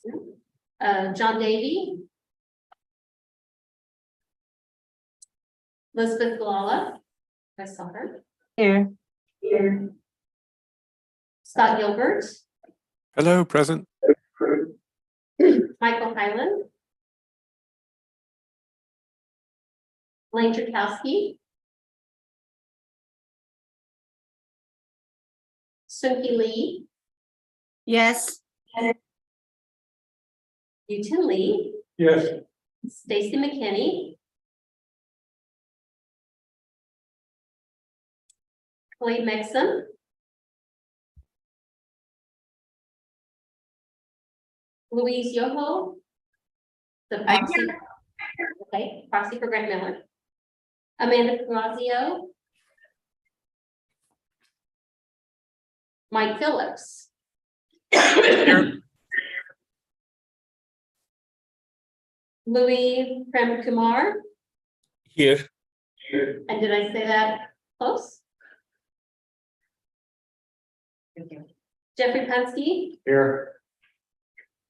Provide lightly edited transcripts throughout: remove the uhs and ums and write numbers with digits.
John Davy. Elizabeth Galala. I saw her. Here. Scott Gilbert. Hello, present. Michael Hyland. Blaine Chakowski. Suki Lee. Yes. Yutin Lee. Yes. Stacy McKinney. Chloe Mexon. Louise Yoho. The proxy. Okay, proxy for Grant Miller. Amanda Grazio. Mike Phillips. Here. Louis Prem Kumar. Here. And did I say that close? Jeffrey Punske. Here.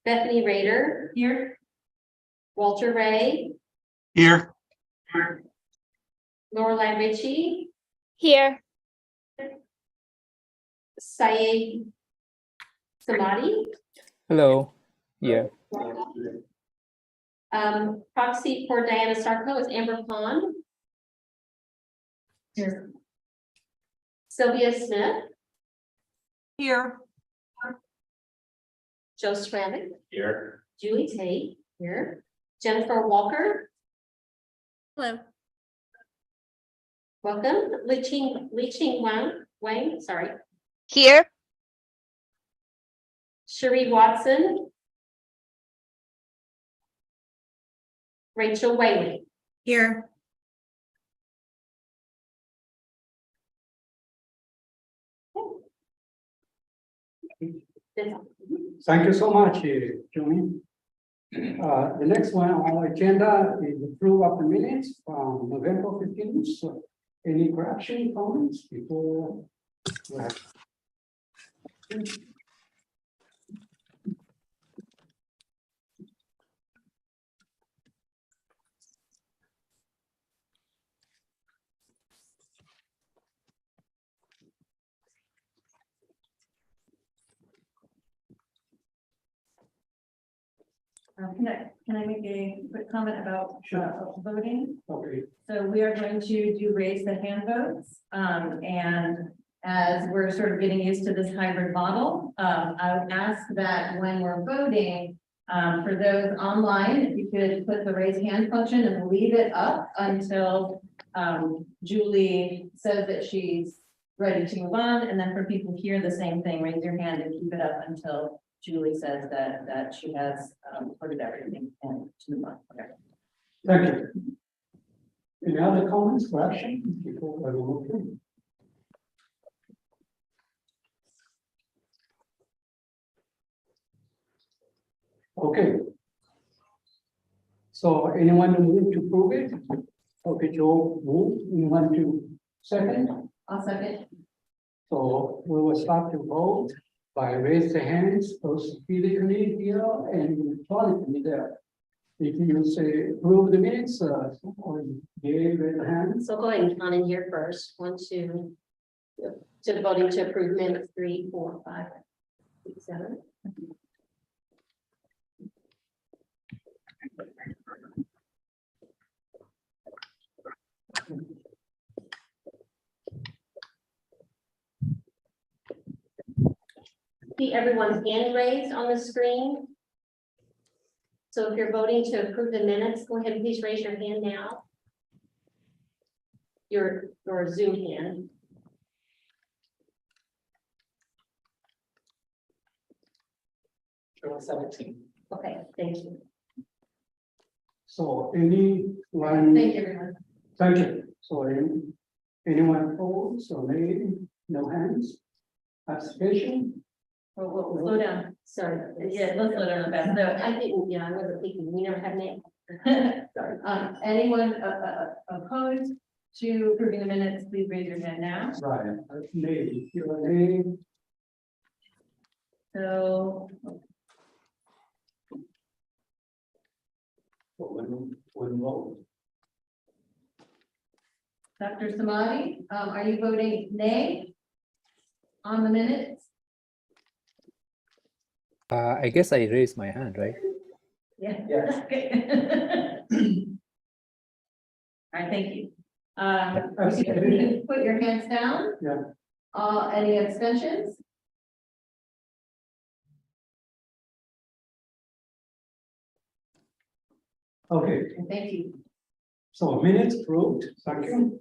Bethany Rader. Here. Walter Ray. Here. Lorelei Ritchie. Here. Syed Samadi. Hello. Yeah. Proxy for Diana Sarko is Amber Pond. Here. Sylvia Smith. Here. Joe Stramick. Here. Julie Tate here. Jennifer Walker. Hello. Welcome. Liching Wang, sorry. Here. Cherie Watson. Rachel Whaley. Here. That's all. Thank you so much, Jimmy. The next one on our agenda is approve of the minutes from November 15th. So any correction comments before? Can I make a quick comment about voting? Okay, So we are going to do raise the hand votes. And as we're sort of getting used to this hybrid model, I would ask that when we're voting, for those online, if you could put the raise hand function and leave it up until Julie says that she's ready to move on. And then for people here, the same thing, raise your hand and keep it up until Julie says that she has ordered everything and to move on. Okay. thank you. Any other comments, correction before we move on? Okay. So anyone to move to prove it? Okay, Joe, move. Anyone to second? I'll second. So we will start to vote by raise the hands, both physically here and electronically there. If you say approve the minutes, or raise the hands. So go ahead and count in here first. 1, 2. To the voting to approve minutes, 3, 4, 5, 6, 7. See everyone's hand raised on the screen. So if you're voting to approve the minutes, go ahead and please raise your hand now. Your Zoom hand. Joe 17. Okay, thank you. So anyone, Thank you, everyone. thank you. So anyone opposed or nay, no hands? Abstention? We'll slow down. Sorry. Yeah, let's slow down a bit. So I didn't, yeah, I wasn't thinking, we never had names. Sorry. anyone opposed to approving the minutes, please raise your hand now. Right, nay, you're nay. So One vote. Dr. Samadi, are you voting nay on the minutes? I guess I raised my hand, right? Yeah. Yes. Okay. All right, thank you. You can put your hands down. Yeah. Any abstentions? Okay, Thank you. so minutes approved, thank you.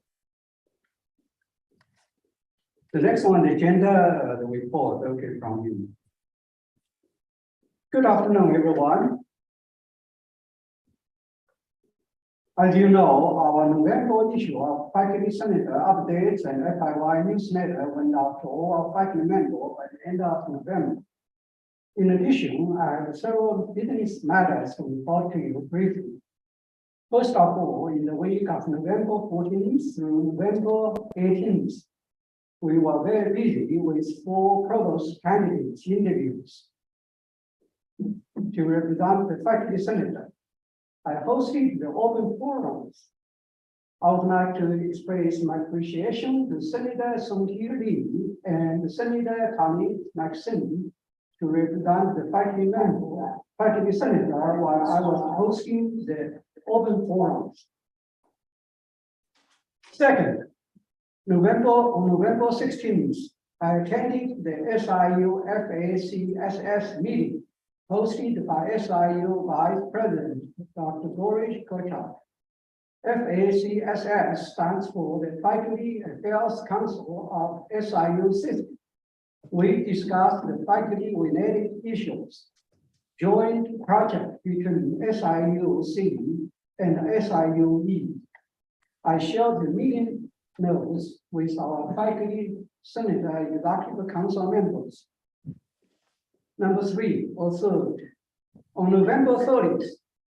The next one, the agenda, the report, okay, from you. Good afternoon, everyone. As you know, our November issue of faculty senator updates and FIY newsletter went out to all our faculty members at the end of November. In addition, I have several business matters to report to you briefly. First of all, in the week of November 14th through November 18th, we were very busy with 4 provost candidates interviews to represent the faculty senator. I hosted the open forums. I would like to express my appreciation to Senator Song-Hee Lee and Senator Tommy Maxine to represent the faculty senator while I was hosting the open forums. Second, on November 16th, I attended the SIU FACSS meeting hosted by SIU Vice President Dr. Boris Kochak. FACSS stands for the Faculty Affairs Council of SIU System. We discussed the faculty-related issues, joint project between SIU-C and SIU-E. I shared the meeting notes with our faculty senator executive council members. Number 3 or third, on November 30th,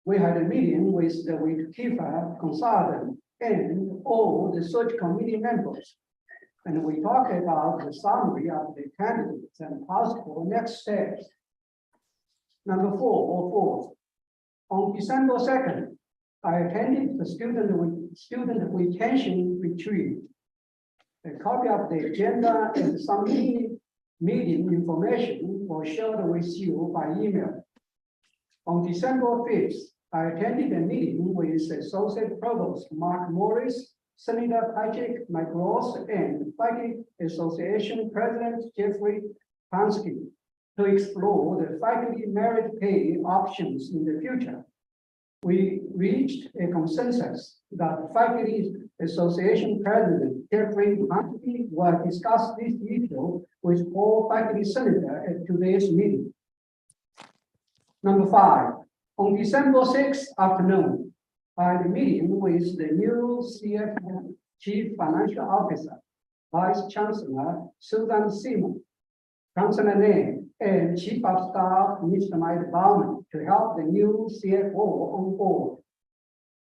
we had a meeting with the Wikipedia consultant and all the search committee members. And we talked about the summary of the candidates and possible next steps. Number 4 or fourth, on December 2nd, I attended the student retention retreat. A copy of the agenda and some meeting information was shared with you by email. On December 5th, I attended a meeting with Associate Provost Mark Morris, Senator Patrick McRoss, and Faculty Association President Jeffrey Pansky to explore the faculty merit pay options in the future. We reached a consensus that Faculty Association President Jeffrey Pansky will discuss this issue with all faculty senators at today's meeting. Number 5, on December 6th afternoon, I had a meeting with the new CFO, Chief Financial Officer, Vice Chancellor Susan Simon, Chancellor Name, and Chief of Staff, Mr. Mike Bauman, to help the new CFO on board.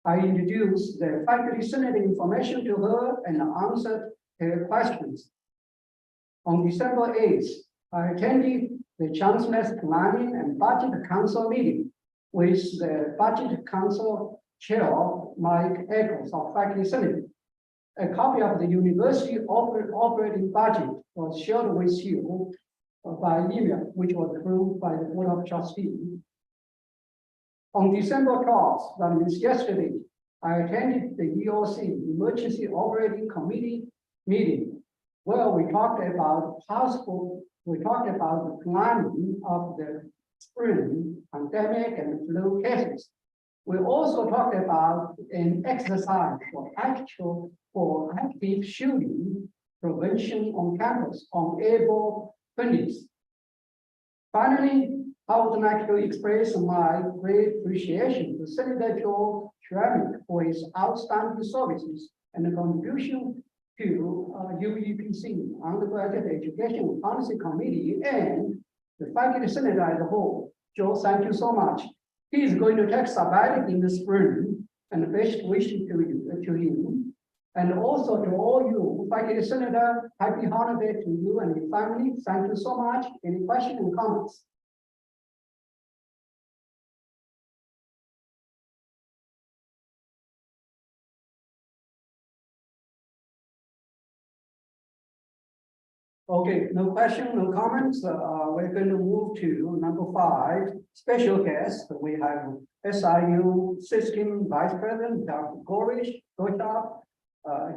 I introduced the faculty senate information to her and answered her questions. On December 8th, I attended the Chancellor's Planning and Budget Council meeting with the Budget Council Chair, Mike Eccles of Faculty Senate. A copy of the university operating budget was shared with you by email, which was approved by the Board of Trustees. On December 12th, that means yesterday, I attended the EOC Emergency Operating Committee meeting, where we talked about the planning of the spring pandemic and flu cases. We also talked about an exercise for active shooting prevention on campus on April 20th. Finally, I would like to express my great appreciation to Senator Joe Schramm for his outstanding services and contribution to UEPC, Undergraduate Education Policy Committee, and the faculty senate as a whole. Joe, thank you so much. He is going to take sabbatic in the spring, and best wishes to him. And also to all you, faculty senator, happy holiday to you and your family. Thank you so much. Any questions and comments? Okay, no question, no comments. We're going to move to number 5, special guest. We have SIU System Vice President, Dr. Gorish Gochab.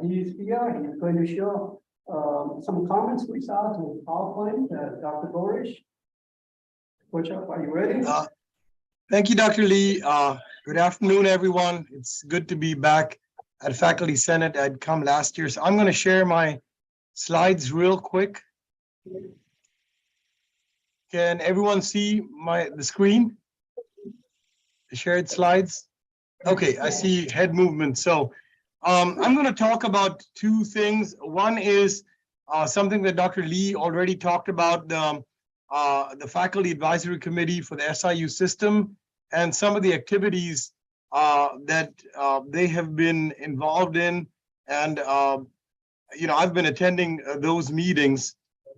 He is here. He's going to show some comments with us with PowerPoint. Dr. Gorish. Gochab, are you ready? Thank you, Dr. Lee. Good afternoon, everyone. It's good to be back at Faculty Senate. I'd come last year, so I'm going to share my slides real quick. Can everyone see the screen? The shared slides? Okay, I see head movement. So I'm going to talk about two things. One is something that Dr. Lee already talked about, the Faculty Advisory Committee for the SIU system and some of the activities that they have been involved in. And, I've been attending those meetings.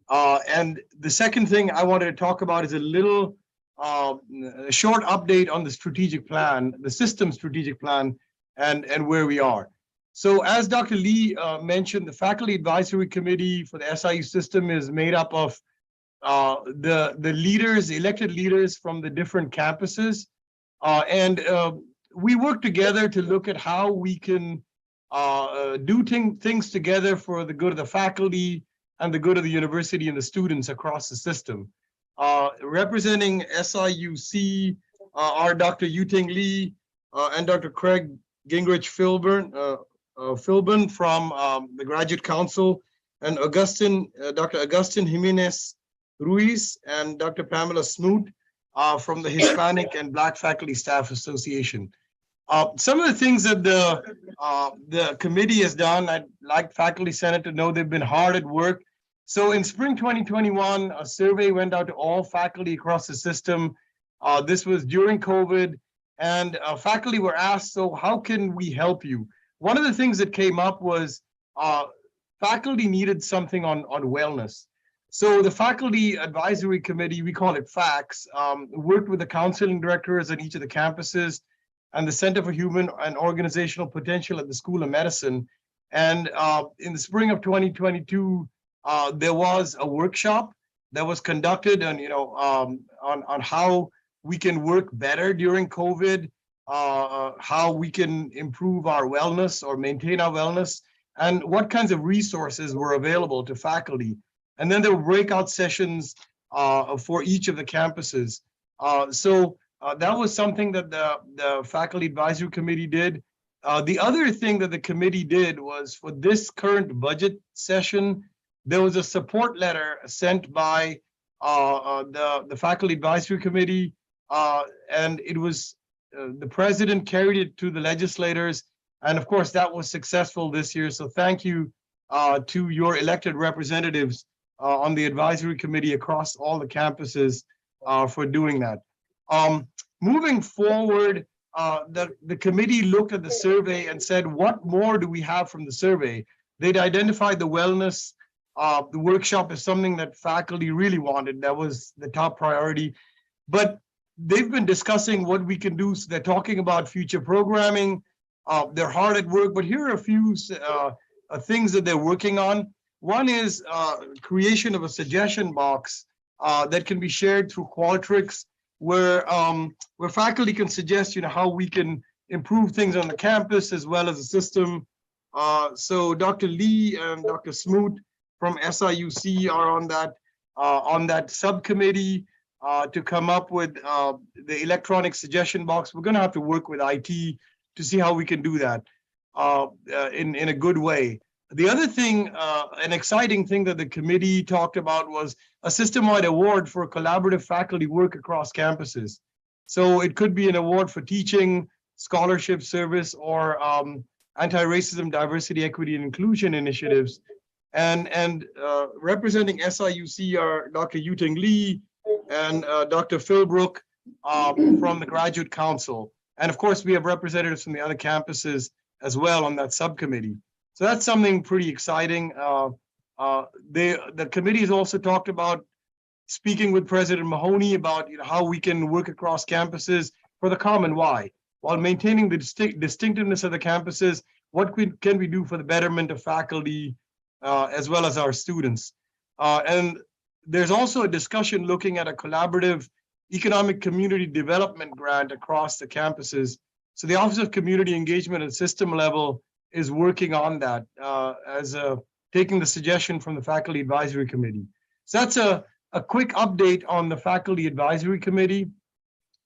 And the second thing I wanted to talk about is a little short update on the strategic plan, the system strategic plan, and where we are. So as Dr. Lee mentioned, the Faculty Advisory Committee for the SIU system is made up of the leaders, elected leaders from the different campuses. And we work together to look at how we can do things together for the good of the faculty and the good of the university and the students across the system. Representing SIUC are Dr. Yuting Lee and Dr. Craig Gingrich Philbin from the Graduate Council, and Dr. Augustin Jimenez Ruiz and Dr. Pamela Smoot from the Hispanic and Black Faculty Staff Association. Some of the things that the committee has done, I'd like Faculty Senate to know they've been hard at work. So in spring 2021, a survey went out to all faculty across the system. This was during COVID, and faculty were asked, so how can we help you? One of the things that came up was faculty needed something on wellness. So the Faculty Advisory Committee, we call it FACS, worked with the counseling directors at each of the campuses and the Center for Human and Organizational Potential at the School of Medicine. And in the spring of 2022, there was a workshop that was conducted on how we can work better during COVID, how we can improve our wellness or maintain our wellness, and what kinds of resources were available to faculty. And then there were breakout sessions for each of the campuses. That was something that the Faculty Advisory Committee did. The other thing that the committee did was for this current budget session, there was a support letter sent by the Faculty Advisory Committee, and it was the president carried it to the legislators. And of course, that was successful this year. So thank you to your elected representatives on the advisory committee across all the campuses for doing that. Moving forward, the committee looked at the survey and said, what more do we have from the survey? They'd identified the wellness. The workshop is something that faculty really wanted. That was the top priority. But they've been discussing what we can do. So they're talking about future programming. They're hard at work, but here are a few things that they're working on. One is creation of a suggestion box that can be shared through Qualtrics, where faculty can suggest, how we can improve things on the campus as well as the system. So Dr. Lee and Dr. Smoot from SIUC are on that subcommittee to come up with the electronic suggestion box. We're going to have to work with IT to see how we can do that in a good way. The other thing, an exciting thing that the committee talked about was a system-wide award for collaborative faculty work across campuses. So it could be an award for teaching, scholarship service, or anti-racism, diversity, equity, and inclusion initiatives. And representing SIUC are Dr. Yuting Lee and Dr. Philbrook from the Graduate Council. And of course, we have representatives from the other campuses as well on that subcommittee. So that's something pretty exciting. The committee has also talked about speaking with President Mahoney about how we can work across campuses for the common why, while maintaining the distinctiveness of the campuses. What can we do for the betterment of faculty as well as our students? And there's also a discussion looking at a collaborative economic community development grant across the campuses. So the Office of Community Engagement at system level is working on that taking the suggestion from the Faculty Advisory Committee. So that's a quick update on the Faculty Advisory Committee.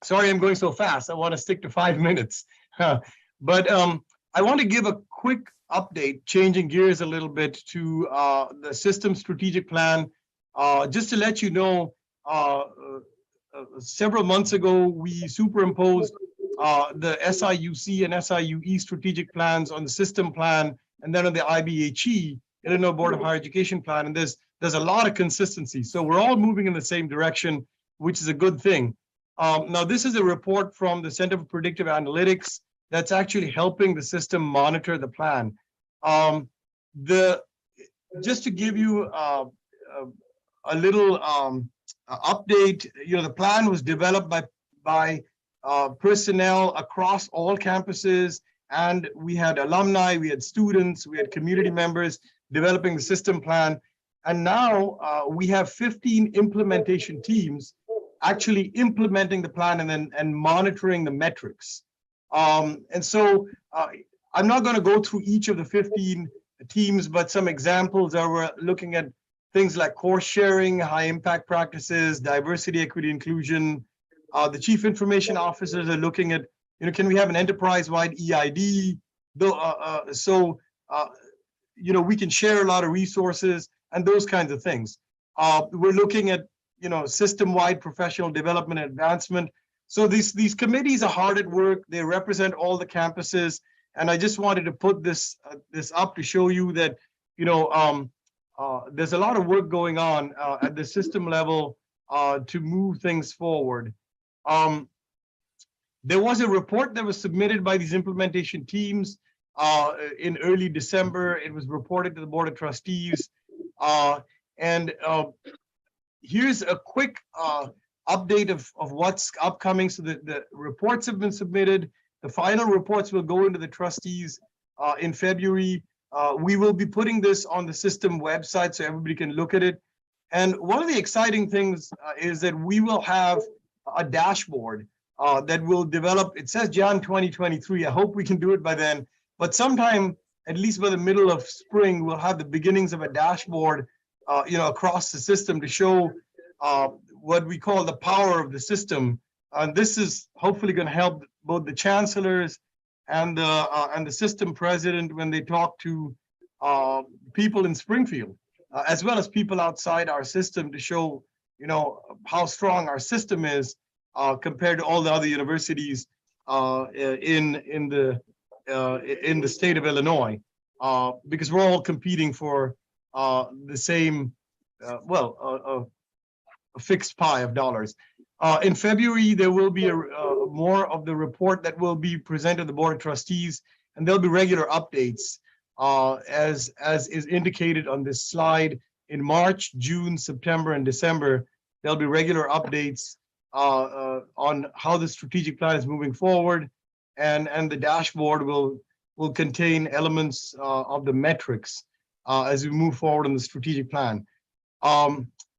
Sorry, I'm going so fast. I want to stick to 5 minutes. But I want to give a quick update, changing gears a little bit to the system strategic plan. Just to let you know, several months ago, we superimposed the SIUC and SIUE strategic plans on the system plan, and then on the IBHE, Illinois Board of Higher Education plan, and there's a lot of consistency. So we're all moving in the same direction, which is a good thing. Now, this is a report from the Center for Predictive Analytics that's actually helping the system monitor the plan. Just to give you a little update, the plan was developed by personnel across all campuses, and we had alumni, we had students, we had community members developing the system plan. And now we have 15 implementation teams actually implementing the plan and monitoring the metrics. And so I'm not going to go through each of the 15 teams, but some examples are we're looking at things like course sharing, high impact practices, diversity, equity, inclusion. The chief information officers are looking at, can we have an enterprise-wide EID? We can share a lot of resources and those kinds of things. We're looking at, system-wide professional development and advancement. So these committees are hard at work. They represent all the campuses. And I just wanted to put this up to show you that, there's a lot of work going on at the system level to move things forward. There was a report that was submitted by these implementation teams in early December. It was reported to the Board of Trustees. Here's a quick update of what's upcoming. So the reports have been submitted. The final reports will go into the trustees in February. We will be putting this on the system website so everybody can look at it. And one of the exciting things is that we will have a dashboard that will develop. It says Jan 2023. I hope we can do it by then. But sometime, at least by the middle of spring, we'll have the beginnings of a dashboard, across the system to show what we call the power of the system. And this is hopefully going to help both the chancellors and the system president when they talk to people in Springfield, as well as people outside our system, to show how strong our system is compared to all the other universities in the state of Illinois, because we're all competing for the same, a fixed pie of dollars. In February, there will be more of the report that will be presented to the Board of Trustees, and there'll be regular updates as is indicated on this slide. In March, June, September, and December, there'll be regular updates on how the strategic plan is moving forward, and the dashboard will contain elements of the metrics as we move forward in the strategic plan.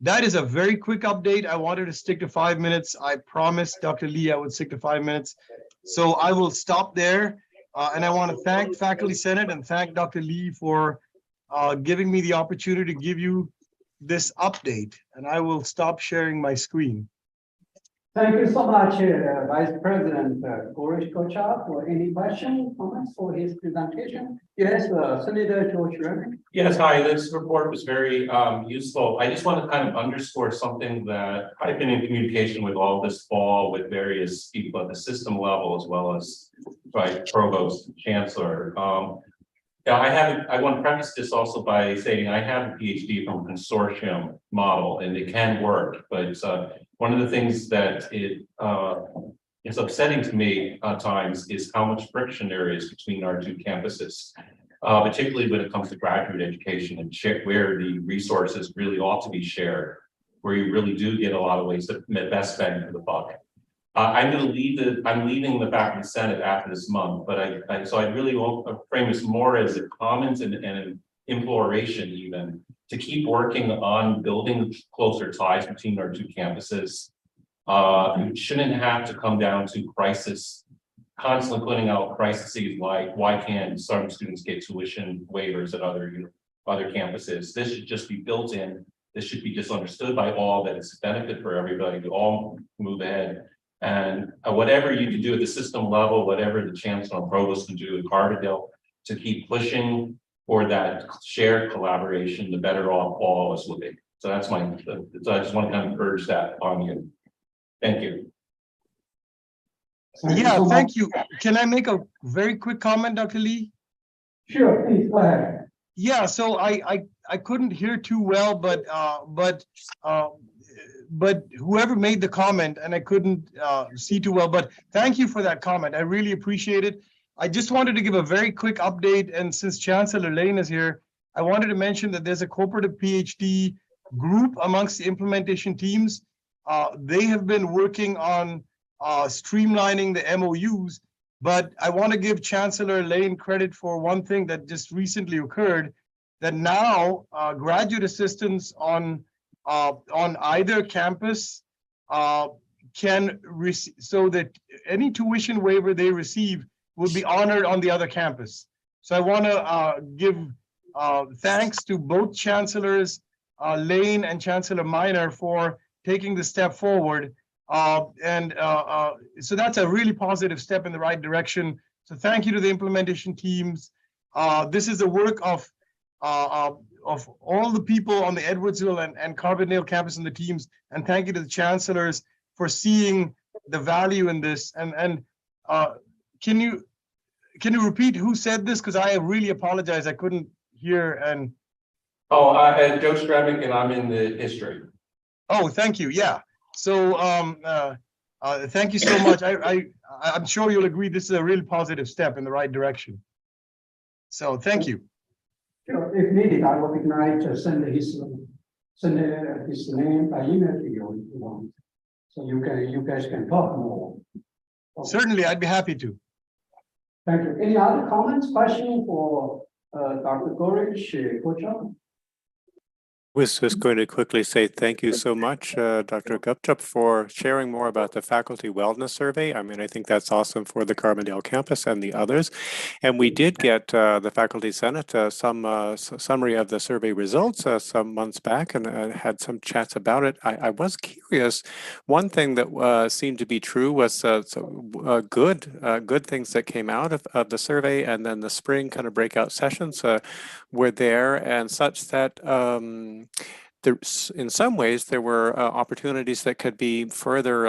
That is a very quick update. I wanted to stick to 5 minutes. I promised Dr. Lee I would stick to 5 minutes. So I will stop there. And I want to thank Faculty Senate and thank Dr. Lee for giving me the opportunity to give you this update. And I will stop sharing my screen. Thank you so much, Vice President Gorish Kochar, for any questions, comments for his presentation. Yes, Senator George Sherman. Yes, hi, this report was very useful. I just want to kind of underscore something that I've been in communication with all this fall with various people at the system level, as well as provost and chancellor. I want to preface this also by saying I have a PhD from a consortium model, and it can work, but one of the things that is upsetting to me at times is how much friction there is between our two campuses, particularly when it comes to graduate education and where the resources really ought to be shared, where you really do get a lot of ways to best bang for the buck. I'm leaving the Faculty Senate after this month, but so I really won't frame this more as a comment and imploration even, to keep working on building closer ties between our two campuses. It shouldn't have to come down to crisis, constantly putting out crises like, why can't some students get tuition waivers at other campuses? This should just be built in. This should be just understood by all that it's a benefit for everybody to all move ahead. And whatever you can do at the system level, whatever the chancellor and provost can do in Carbondale to keep pushing for that shared collaboration, the better off all of us will be. So that's so I just want to kind of urge that on you. Thank you. Yeah, so thank much. you. Can I make a very quick comment, Dr. Lee? Sure, please, go ahead. Yeah, so I couldn't hear too well, but whoever made the comment, and I couldn't see too well, but thank you for that comment. I really appreciate it. I just wanted to give a very quick update, and since Chancellor Lane is here, I wanted to mention that there's a cooperative PhD group amongst the implementation teams. They have been working on streamlining the MOUs, but I want to give Chancellor Lane credit for one thing that just recently occurred, that now graduate assistants on either campus can receive, so that any tuition waiver they receive will be honored on the other campus. So I want to give thanks to both Chancellors Lane and Chancellor Minor for taking the step forward. So that's a really positive step in the right direction. So thank you to the implementation teams. This is the work of all the people on the Edwardsville and Carbondale campus and the teams. And thank you to the chancellors for seeing the value in this. And can you repeat who said this? Because I really apologize. I couldn't hear. And Joe Stravick, and I'm in the history. oh, thank you. Yeah. So thank you so much. I'm sure you'll agree this is a really positive step in the right direction. So thank you. Sure, if needed, I will ignite, send his name by email to you if you want. So you guys can talk more. Certainly, I'd be happy to. Thank you. Any other comments, questions for Dr. Gorich, Kocha? Was just going to quickly say thank you so much, Dr. Gupta, for sharing more about the faculty wellness survey. I mean, I think that's awesome for the Carbondale campus and the others. And we did get the Faculty Senate some summary of the survey results some months back, and had some chats about it. I was curious. One thing that seemed to be true was good things that came out of the survey, and then the spring kind of breakout sessions were there, and such that in some ways there were opportunities that could be further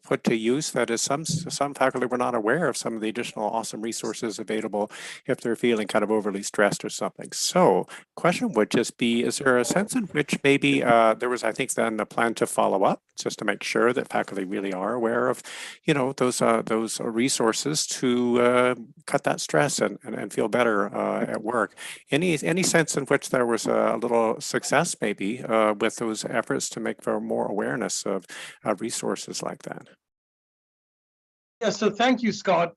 put to use. That is, some faculty were not aware of some of the additional awesome resources available if they're feeling kind of overly stressed or something. So question would just be, is there a sense in which maybe there was, I think, then a plan to follow up just to make sure that faculty really are aware of, those resources to cut that stress and feel better at work. Any sense in which there was a little success maybe with those efforts to make for more awareness of resources like that? Yeah, so thank you, Scott,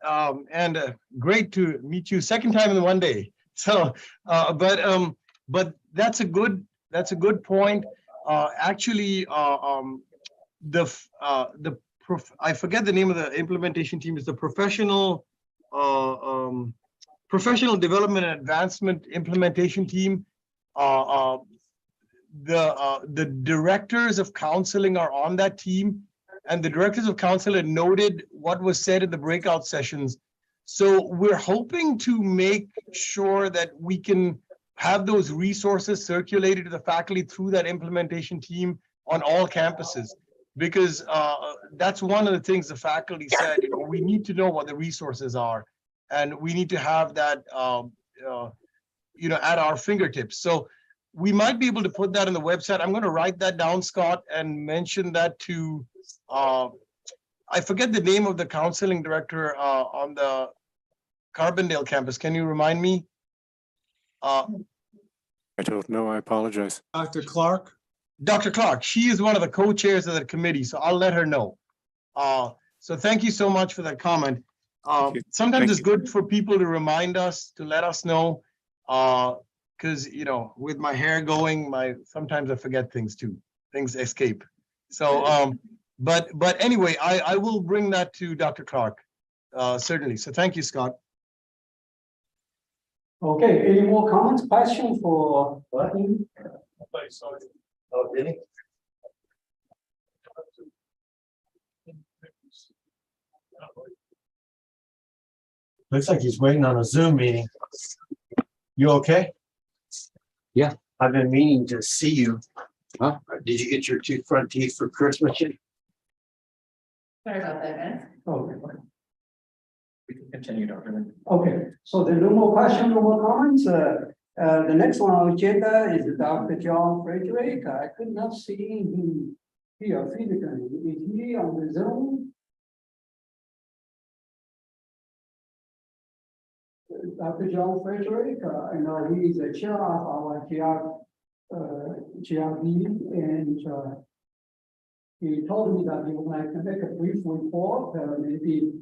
and great to meet you. Second time in one day. So, but that's a good point. Actually, I forget the name of the implementation team. Is the professional development and advancement implementation team. The directors of counseling are on that team, and the directors of counseling noted what was said in the breakout sessions. So we're hoping to make sure that we can have those resources circulated to the faculty through that implementation team on all campuses, because that's one of the things the faculty said. We need to know what the resources are, and we need to have that at our fingertips. So we might be able to put that on the website. I'm going to write that down, Scott, and mention that to, I forget the name of the counseling director on the Carbondale campus. Can you remind me? I don't know. I apologize. Dr. Clark. Dr. Clark. She is one of the co-chairs of the committee, so I'll let her know. So thank you so much for that comment. Sometimes it's good for people to remind us, to let us know, because, you know, with my hair going, sometimes I forget things too. Things escape. So, but anyway, I will bring that to Dr. Clark, certainly. So thank you, Scott. Okay, any more comments, questions for? Looks like he's waiting on a Zoom meeting. You okay? Yeah. I've been meaning to see you. Huh? Did you get your 2 front teeth for Christmas yet? Sorry about that, guys. Okay, We can continue, Dr. Lee. okay, so there are no more questions, no more comments. The next one on agenda is Dr. John Frederick. I could not see him here physically. Is he on the Zoom? Dr. John Frederick, I know he is the chair of our GRB, and he told me that he would like to make a brief report, maybe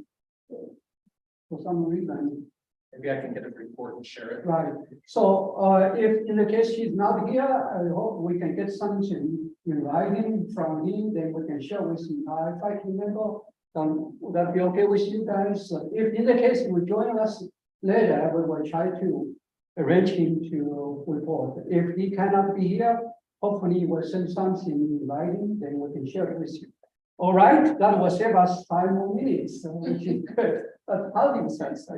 for some reason. Maybe I can get a report and share it. Right, so if in the case he's not here, I hope we can get something in writing from him, then we can share with him. If I can remember, would that be okay with you guys? If in the case he will join us later, we will try to arrange him to report. If he cannot be here, hopefully we'll send something in writing, then we can share it with you. All right, that will save us 5 more minutes, which is good. But how do you sense?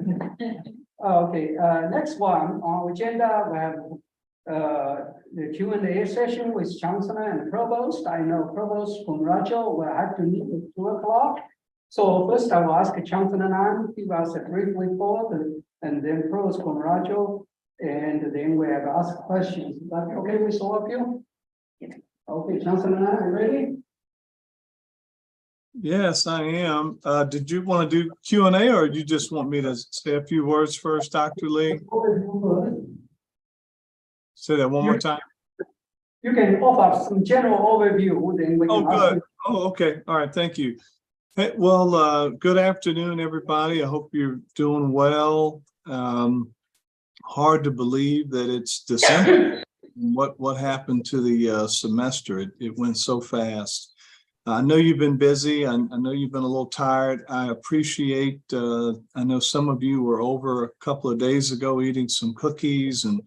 Okay, next one on agenda, we have the Q&A session with Chancellor and Provost. I know Provost Conrajo will have to meet at 2 o'clock. So first I will ask Chancellor Nan to give us a brief report, and then Provost Conrajo, and then we have asked questions. Is that okay with all of you? Okay, Chancellor Nan, are you ready? Yes, I am. Did you want to do Q&A or you just want me to say a few words first, Dr. Lee? Say that one more time. You can offer some general overview, then we can. Oh, good. Oh, okay. All right. Thank you. Hey, well, good afternoon, everybody. I hope you're doing well. Hard to believe that it's December. What happened to the semester? It went so fast. I know you've been busy. I know you've been a little tired. I appreciate, I know some of you were over a couple of days ago eating some cookies and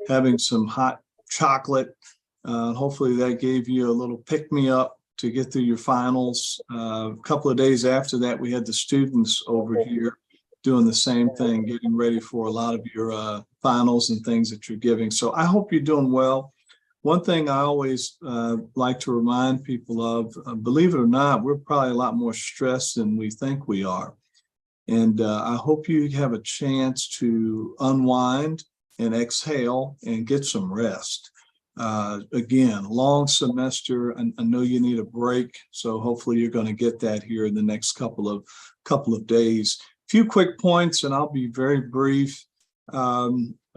having some hot chocolate. Hopefully that gave you a little pick-me-up to get through your finals. A couple of days after that, we had the students over here doing the same thing, getting ready for a lot of your finals and things that you're giving. So I hope you're doing well. One thing I always like to remind people of, believe it or not, we're probably a lot more stressed than we think we are. And I hope you have a chance to unwind and exhale and get some rest. Again, long semester. I know you need a break, so hopefully you're going to get that here in the next couple of days. A few quick points, and I'll be very brief.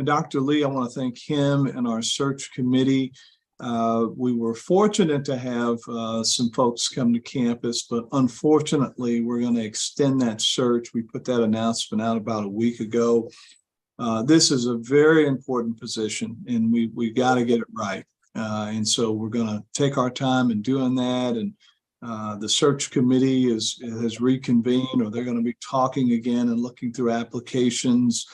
Dr. Lee, I want to thank him and our search committee. We were fortunate to have some folks come to campus, but unfortunately, we're going to extend that search. We put that announcement out about a week ago. This is a very important position, and we got to get it right. And so we're going to take our time in doing that. And the search committee has reconvened, or they're going to be talking again and looking through applications.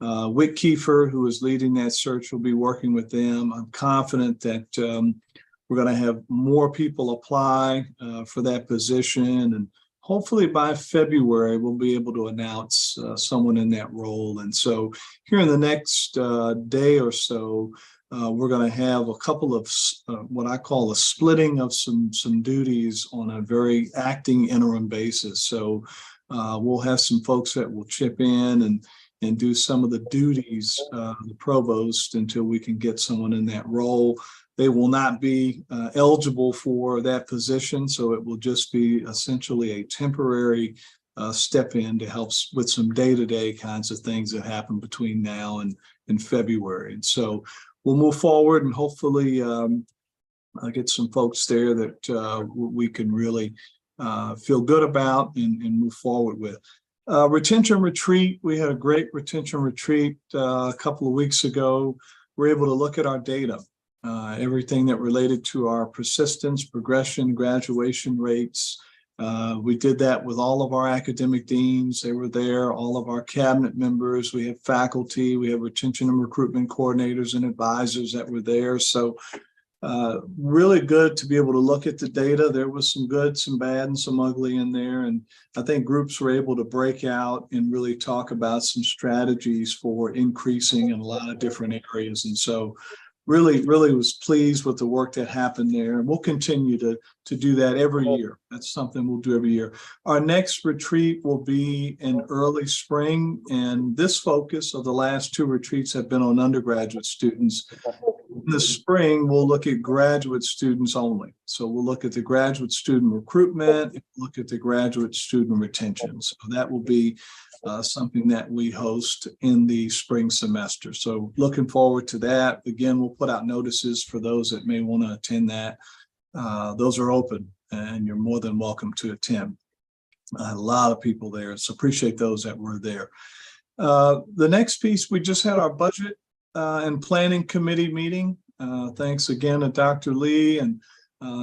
Wick Kiefer, who is leading that search, will be working with them. I'm confident that we're going to have more people apply for that position. And hopefully by February, we'll be able to announce someone in that role. And so here in the next day or so, we're going to have a couple of what I call a splitting of some duties on a very acting interim basis. So we'll have some folks that will chip in and do some of the duties, the provost, until we can get someone in that role. They will not be eligible for that position, so it will just be essentially a temporary step in to help with some day-to-day kinds of things that happen between now and February. And so we'll move forward and hopefully get some folks there that we can really feel good about and move forward with. Retention retreat. We had a great retention retreat a couple of weeks ago. we're able to look at our data. Everything that related to our persistence, progression, graduation rates. We did that with all of our academic deans. They were there, all of our cabinet members. We have faculty, we have retention and recruitment coordinators and advisors that were there. So really good to be able to look at the data. There was some good, some bad, and some ugly in there. And I think groups were able to break out and really talk about some strategies for increasing in a lot of different areas. And so really was pleased with the work that happened there. And we'll continue to do that every year. That's something we'll do every year. Our next retreat will be in early spring. And this focus of the last 2 retreats have been on undergraduate students. In the spring, we'll look at graduate students only. So we'll look at the graduate student recruitment, and look at the graduate student retention. So that will be something that we host in the spring semester. So looking forward to that. Again, we'll put out notices for those that may want to attend that. Those are open and you're more than welcome to attend. A lot of people there, so appreciate those that were there. The next piece, we just had our budget and planning committee meeting. Thanks again to Dr. Lee and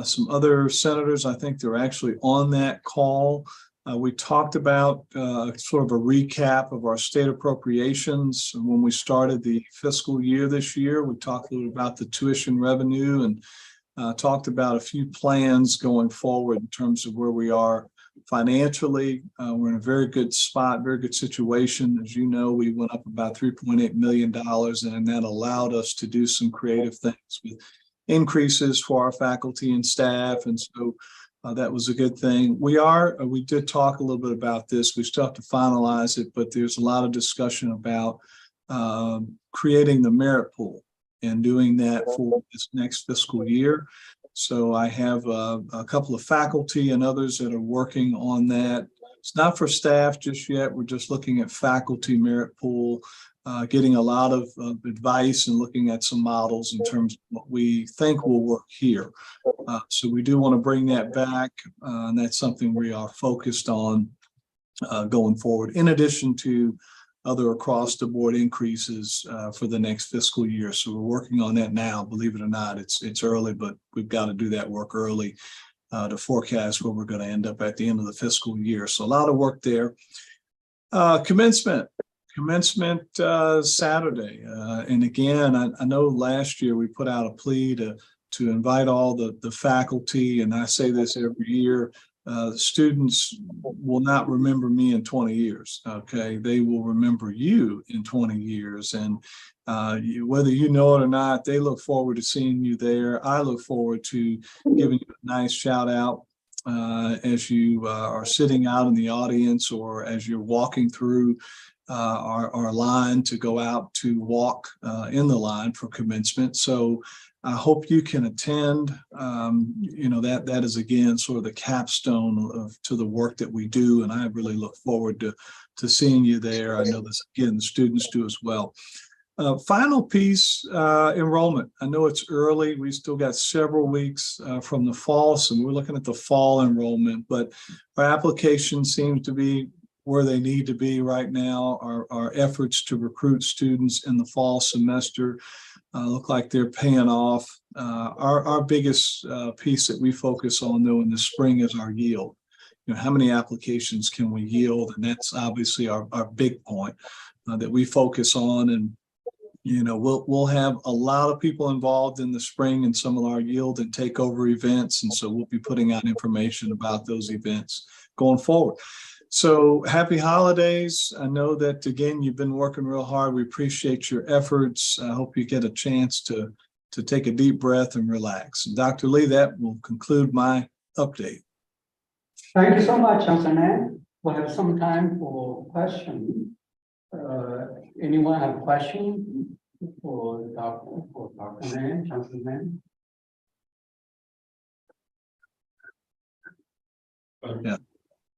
some other senators. I think they're actually on that call. We talked about sort of a recap of our state appropriations. When we started the fiscal year this year, we talked a little about the tuition revenue and talked about a few plans going forward in terms of where we are financially. We're in a very good spot, very good situation. As you know, we went up about $3.8 million, and that allowed us to do some creative things with increases for our faculty and staff. And so that was a good thing. We did talk a little bit about this. We still have to finalize it, but there's a lot of discussion about creating the merit pool and doing that for this next fiscal year. So I have a couple of faculty and others that are working on that. It's not for staff just yet. We're just looking at faculty merit pool, getting a lot of advice and looking at some models in terms of what we think will work here. So we do want to bring that back, and that's something we are focused on going forward, in addition to other across the board increases for the next fiscal year. So we're working on that now. Believe it or not, it's early, but we've got to do that work early to forecast where we're going to end up at the end of the fiscal year. So a lot of work there. Commencement Saturday. And again, I know last year we put out a plea to invite all the faculty, and I say this every year, students will not remember me in 20 years, okay? They will remember you in 20 years. And whether you know it or not, they look forward to seeing you there. I look forward to giving you a nice shout out as you are sitting out in the audience or as you're walking through our line to go out to walk in the line for commencement. So I hope you can attend. That is again sort of the capstone to the work that we do, and I really look forward to seeing you there. I know this again, the students do as well. Final piece, enrollment. I know it's early. We still got several weeks from the fall, so we're looking at the fall enrollment, but our application seems to be where they need to be right now. Our efforts to recruit students in the fall semester look like they're paying off. Our biggest piece that we focus on though in the spring is our yield. How many applications can we yield? And that's obviously our big point that we focus on. And we'll have a lot of people involved in the spring in some of our yield and takeover events. And so we'll be putting out information about those events going forward. So happy holidays. I know that, again, you've been working real hard. We appreciate your efforts. I hope you get a chance to take a deep breath and relax. And Dr. Lee, that will conclude my update. Thank you so much, Councilman. We'll have some time for questions. Anyone have a question for Dr. Mann, Councilman? Yeah.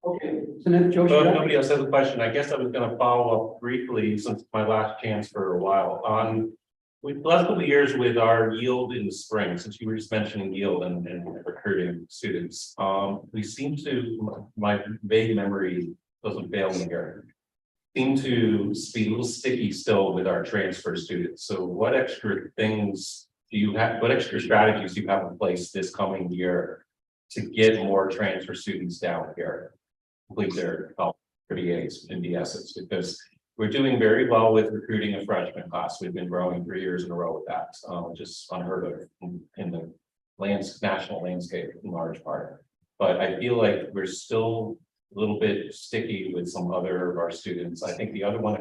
Okay, Senator Joshi. So if nobody else has a question, I guess I was going to follow up briefly since my last chance for a while on with the last couple of years with our yield in the spring, since you were just mentioning yield and recruiting students. We seem to, my vague memory doesn't fail me here. seem to be a little sticky still with our transfer students. So what extra things do you have, what extra strategies do you have in place this coming year to get more transfer students down here? Complete their 38s and DSs, because we're doing very well with recruiting a freshman class. We've been growing 3 years in a row with that, just unheard of in the national landscape in large part. But I feel like we're still a little bit sticky with some other of our students. I think the other one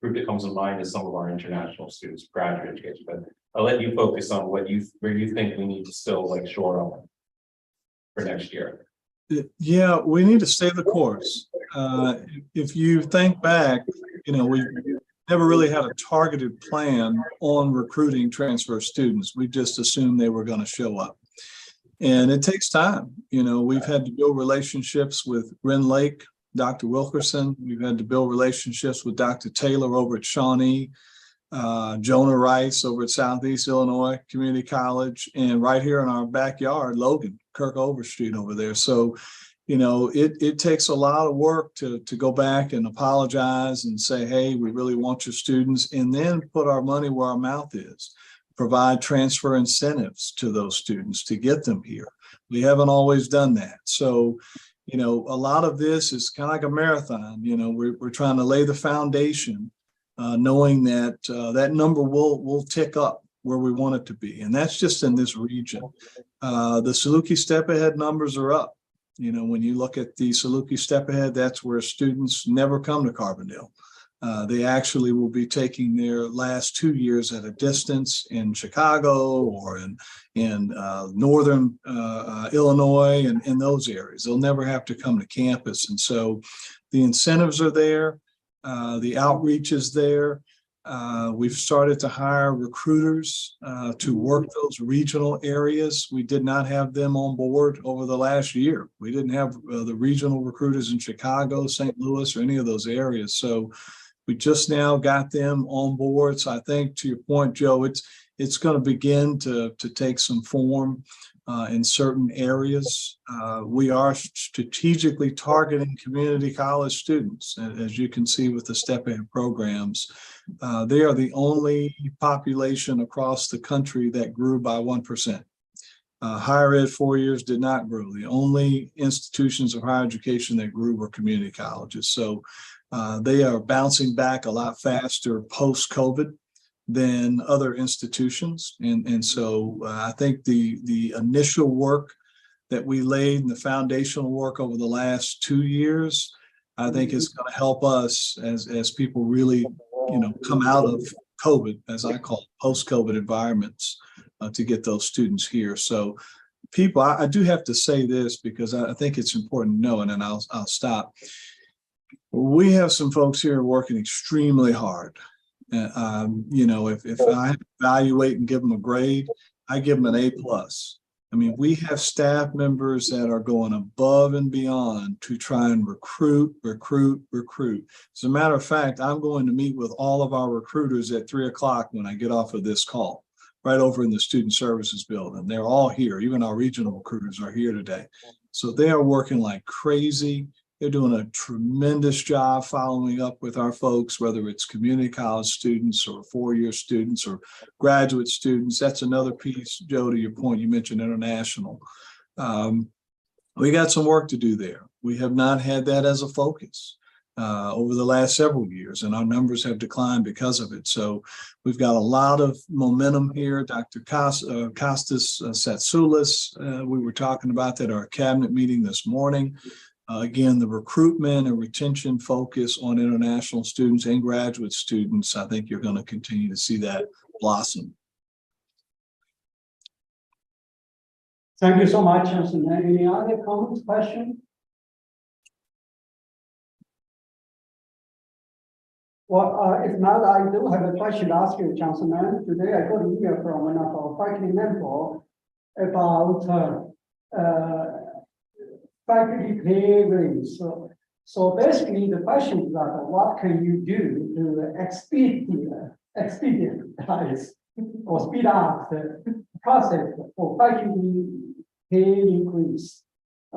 group that comes to mind is some of our international students, graduate education. But I'll let you focus on where you think we need to still like shore up for next year. Yeah, we need to stay the course. If you think back, we never really had a targeted plan on recruiting transfer students. We just assumed they were going to show up. And it takes time. We've had to build relationships with Ren Lake, Dr. Wilkerson. We've had to build relationships with Dr. Taylor over at Shawnee, Jonah Rice over at Southeast Illinois Community College, and right here in our backyard, Logan, Kirk Overstreet over there. So, it takes a lot of work to go back and apologize and say, hey, we really want your students, and then put our money where our mouth is. Provide transfer incentives to those students to get them here. We haven't always done that. So, a lot of this is kind of like a marathon. We're trying to lay the foundation, knowing that that number will tick up where we want it to be. And that's just in this region. The Saluki Step Ahead numbers are up. When you look at the Saluki Step Ahead, that's where students never come to Carbondale. They actually will be taking their last 2 years at a distance in Chicago or in northern Illinois and in those areas. They'll never have to come to campus. And so the incentives are there. The outreach is there. We've started to hire recruiters to work those regional areas. We did not have them on board over the last year. We didn't have the regional recruiters in Chicago, St. Louis, or any of those areas. So we just now got them on board. So I think, to your point, Joe, it's going to begin to take some form in certain areas. We are strategically targeting community college students, as you can see with the Step Ahead programs. They are the only population across the country that grew by 1%. Higher ed 4 years did not grow. The only institutions of higher education that grew were community colleges. So they are bouncing back a lot faster post-COVID than other institutions. And so I think the initial work that we laid and the foundational work over the last 2 years, I think is going to help us as people really, come out of COVID, as I call it, post-COVID environments, to get those students here. So people, I do have to say this because I think it's important to know, and then I'll stop. We have some folks here working extremely hard. If I evaluate and give them a grade, I give them an A+. I mean, we have staff members that are going above and beyond to try and recruit. As a matter of fact, I'm going to meet with all of our recruiters at 3:00 when I get off of this call, right over in the Student Services building. They're all here. Even our regional recruiters are here today. So they are working like crazy. They're doing a tremendous job following up with our folks, whether it's community college students or 4-year students or graduate students. That's another piece, Joe, to your point. You mentioned international. We got some work to do there. We have not had that as a focus over the last several years, and our numbers have declined because of it. So we've got a lot of momentum here. Dr. Kostas Satsoulis, we were talking about that at our cabinet meeting this morning. Again, the recruitment and retention focus on international students and graduate students, I think you're going to continue to see that blossom. Thank you so much, Chancellor. Any other comments, questions? Well, if not, I do have a question to ask you, Chancellor. Today I got an email from one of our faculty members about faculty pay raise. So basically the question is that what can you do to expedite or speed up the process for faculty pay increase?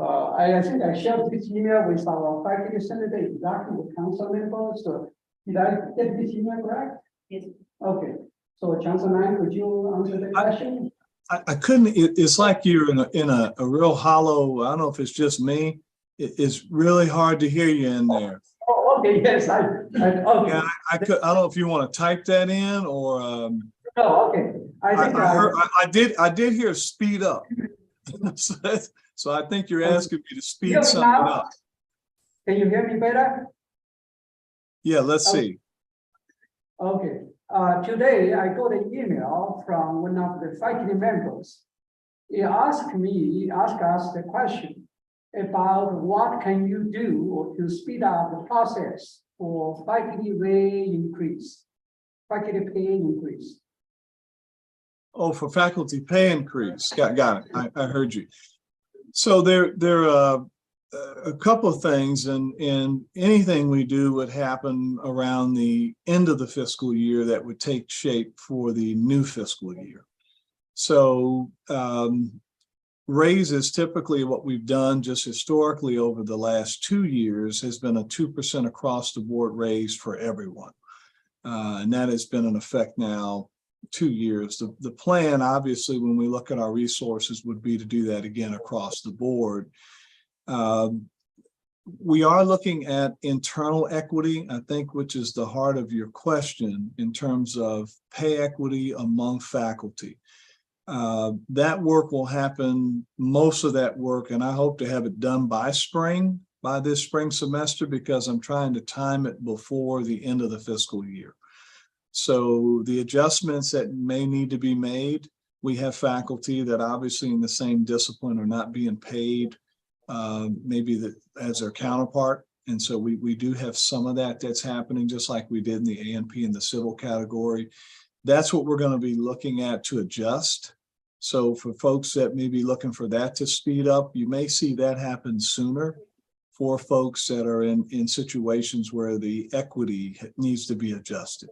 I think I shared this email with our faculty senate, exactly the council members. So did I get this email correct? Yes. Okay, so Chancellor Nan, could you answer the question? I couldn't, it's like you're in a real hollow, I don't know if it's just me. It's really hard to hear you in there. Oh, okay, yes, okay. Yeah, I don't know if you want to type that in or, No, okay. I did hear speed up. So I think you're asking me to speed something up. Can you hear me better? Yeah, let's see. Okay, today I got an email from one of the faculty members. He asked us the question about what can you do to speed up the process for faculty pay increase. Oh, for faculty pay increase. Got it. I heard you. So there are a couple of things, and anything we do would happen around the end of the fiscal year that would take shape for the new fiscal year. So raises, typically what we've done just historically over the last 2 years has been a 2% across the board raise for everyone. And that has been in effect now 2 years. The plan, obviously, when we look at our resources, would be to do that again across the board. We are looking at internal equity, I think, which is the heart of your question in terms of pay equity among faculty. That work will happen, most of that work, and I hope to have it done by this spring semester, because I'm trying to time it before the end of the fiscal year. So the adjustments that may need to be made, we have faculty that obviously in the same discipline are not being paid maybe as their counterpart. And so we do have some of that's happening, just like we did in the A&P and the civil category. That's what we're going to be looking at to adjust. So for folks that may be looking for that to speed up, you may see that happen sooner for folks that are in situations where the equity needs to be adjusted.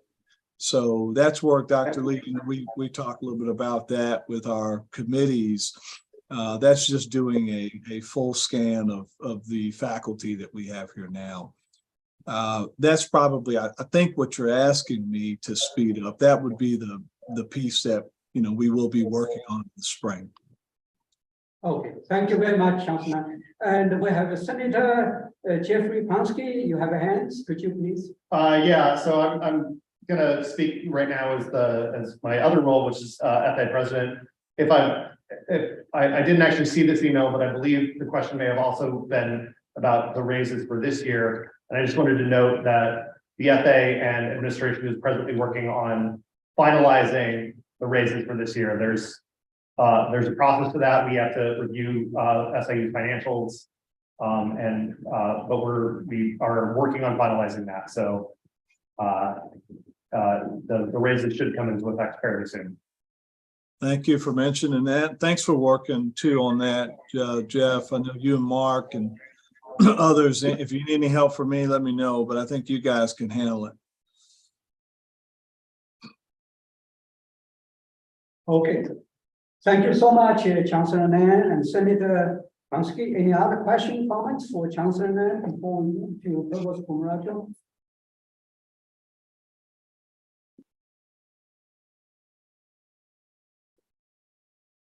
So that's work, Dr. Lee, we talked a little bit about that with our committees. That's just doing a full scan of the faculty that we have here now. That's probably, I think, what you're asking me to speed up. That would be the piece that, we will be working on in the spring. Okay, thank you very much, Chancellor. And we have Senator Jeffrey Pansky. You have a hand. Could you please? Yeah, so I'm going to speak right now as my other role, which is FA president. If I didn't actually see this email, but I believe the question may have also been about the raises for this year. And I just wanted to note that the FA and administration is presently working on finalizing the raises for this year. There's a process to that. We have to review SIU financials, but we are working on finalizing that. So the raises should come into effect fairly soon. Thank you for mentioning that. Thanks for working too on that, Jeff. I know you and Mark and others. If you need any help from me, let me know, but I think you guys can handle it. Okay. Thank you so much, Chancellor Nan and Senator Pansky. Any other questions, comments for Chancellor Nan before we move to Provost Pomerantz?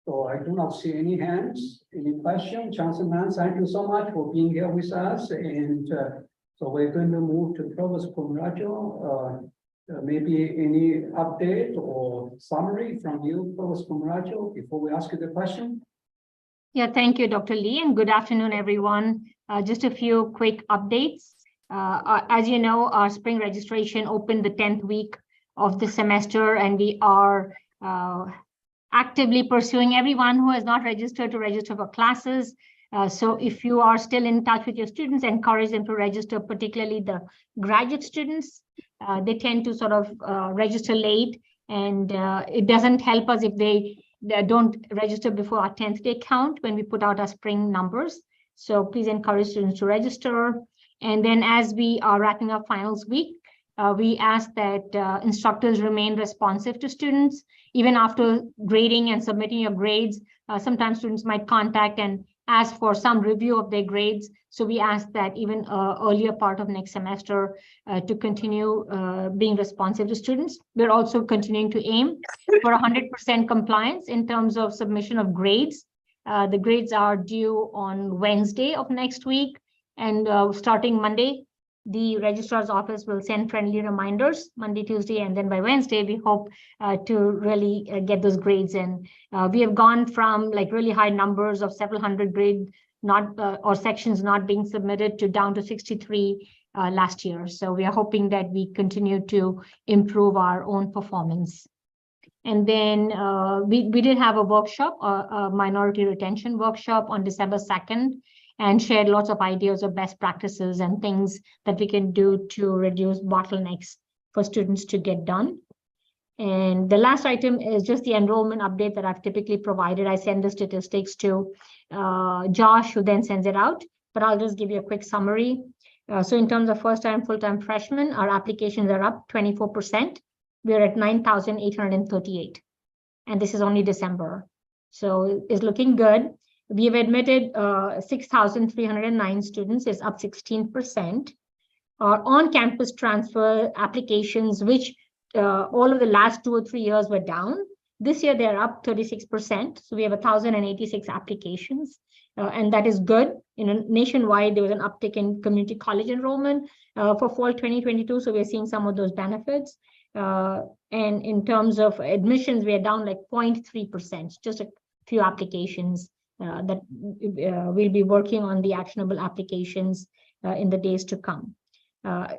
So I do not see any hands, any questions. Chancellor Nan, thank you so much for being here with us. And so we're going to move to Provost Pomerantz. Maybe any update or summary from you, Provost Pomerantz, before we ask you the question? Yeah, thank you, Dr. Lee, and good afternoon, everyone. Just a few quick updates. As you know, our spring registration opened the 10th week of the semester, and we are actively pursuing everyone who has not registered to register for classes. So if you are still in touch with your students, encourage them to register, particularly the graduate students. They tend to sort of register late, and it doesn't help us if they don't register before our 10th day count when we put out our spring numbers. So please encourage students to register. And then as we are wrapping up finals week, we ask that instructors remain responsive to students. Even after grading and submitting your grades, sometimes students might contact and asked for some review of their grades. So we asked that even earlier part of next semester to continue being responsive to students. We're also continuing to aim for 100% compliance in terms of submission of grades. The grades are due on Wednesday of next week, and starting Monday, the registrar's office will send friendly reminders Monday, Tuesday, and then by Wednesday, we hope to really get those grades in. We have gone from like really high numbers of several hundred grade or sections not being submitted to down to 63 last year. So we are hoping that we continue to improve our own performance. And then we did have a workshop, a minority retention workshop on December 2nd, and shared lots of ideas of best practices and things that we can do to reduce bottlenecks for students to get done. And the last item is just the enrollment update that I've typically provided. I send the statistics to Josh, who then sends it out, but I'll just give you a quick summary. So in terms of first-time, full-time freshmen, our applications are up 24%. We're at 9,838, and this is only December. So it's looking good. We have admitted 6,309 students, it's up 16%. Our on-campus transfer applications, which all of the last 2 or 3 years were down, this year they're up 36%. So we have 1,086 applications, and that is good. Nationwide, there was an uptick in community college enrollment for fall 2022, so we're seeing some of those benefits. And in terms of admissions, we are down like 0.3%, just a few applications. That we'll be working on the actionable applications in the days to come.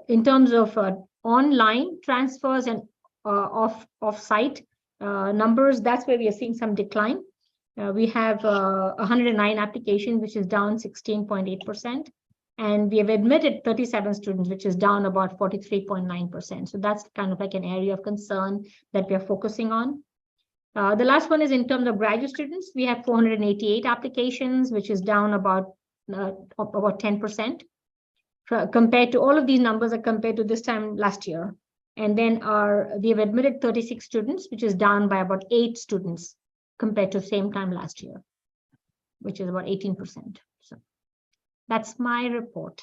In terms of online transfers and off-site numbers, that's where we are seeing some decline. We have 109 applications, which is down 16.8%. And we have admitted 37 students, which is down about 43.9%. So that's kind of like an area of concern that we are focusing on. The last one is in terms of graduate students. We have 488 applications, which is down about 10%. Compared to all of these numbers are compared to this time last year. And then we have admitted 36 students, which is down by about 8 students compared to same time last year, which is about 18%. So that's my report.